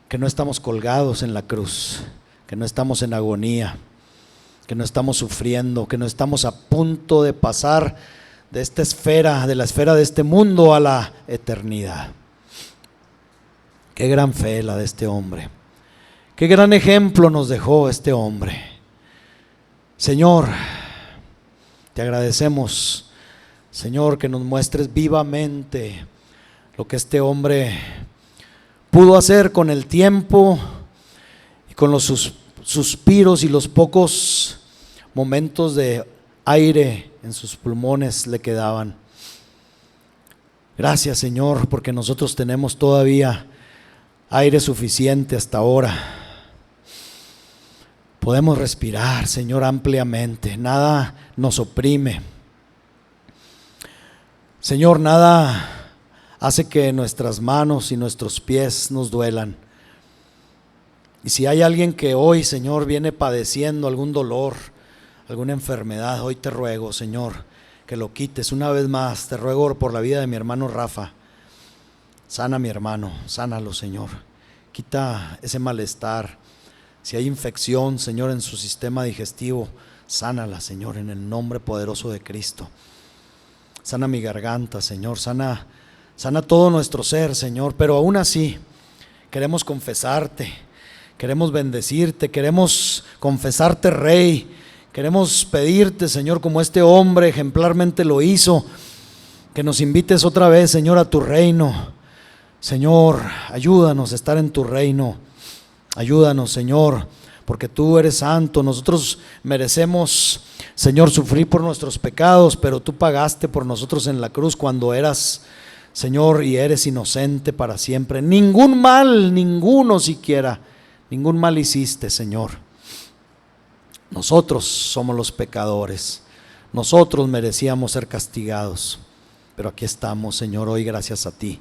que no estamos colgados en la cruz, que no estamos en agonía, que no estamos sufriendo, que no estamos a punto de pasar de esta esfera, de la esfera de este mundo a la eternidad. Qué gran fe la de este hombre, qué gran ejemplo nos dejó este hombre. Señor, te agradecemos, Señor, que nos muestres vivamente lo que este hombre pudo hacer con el tiempo y con los suspiros y los pocos momentos de aire en sus pulmones le quedaban. Gracias, Señor, porque nosotros tenemos todavía aire suficiente hasta ahora. Podemos respirar, Señor, ampliamente. Nada nos oprime. Señor, nada hace que nuestras manos y nuestros pies nos duelan. Y si hay alguien que hoy, Señor, viene padeciendo algún dolor, alguna enfermedad, hoy te ruego, Señor, que lo quites. Una vez más, te ruego por la vida de mi hermano Rafa. Sana a mi hermano, sánalo, Señor. Quita ese malestar. Si hay infección, Señor, en su sistema digestivo, sánala, Señor, en el nombre poderoso de Cristo. Sana mi garganta, Señor, sana todo nuestro ser, Señor, pero aún así queremos confesarte, queremos bendecirte, queremos confesarte, Rey, queremos pedirte, Señor, como este hombre ejemplarmente lo hizo, que nos invites otra vez, Señor, a tu reino. Señor, ayúdanos a estar en tu reino, ayúdanos, Señor, porque tú eres santo. Nosotros merecemos, Señor, sufrir por nuestros pecados, pero tú pagaste por nosotros en la cruz cuando eras, Señor, y eres inocente para siempre. Ningún mal, ninguno siquiera, ningún mal hiciste, Señor. Nosotros somos los pecadores, nosotros merecíamos ser castigados, pero aquí estamos, Señor, hoy gracias a ti.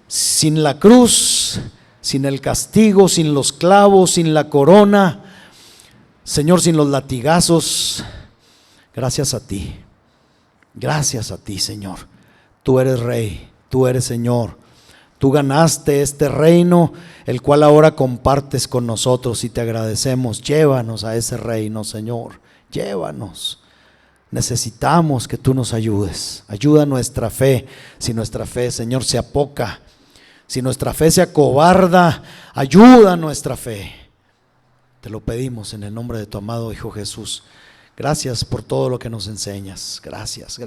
Sin la cruz, sin el castigo, sin los clavos, sin la corona, Señor, sin los latigazos, gracias a ti, Señor. Tú eres Rey, tú eres Señor, tú ganaste este reino, el cual ahora compartes con nosotros y te agradecemos. Llévanos a ese reino, Señor, llévanos. Necesitamos que tú nos ayudes, ayuda nuestra fe. Si nuestra fe, Señor, se apoca, si nuestra fe se acobarda, ayuda nuestra fe. Te lo pedimos en el nombre de tu amado Hijo Jesús. Gracias por todo lo que nos enseñas. Gracias,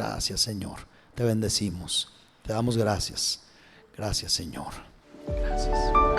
Señor. Te bendecimos, te damos gracias. Gracias, Señor. Gracias.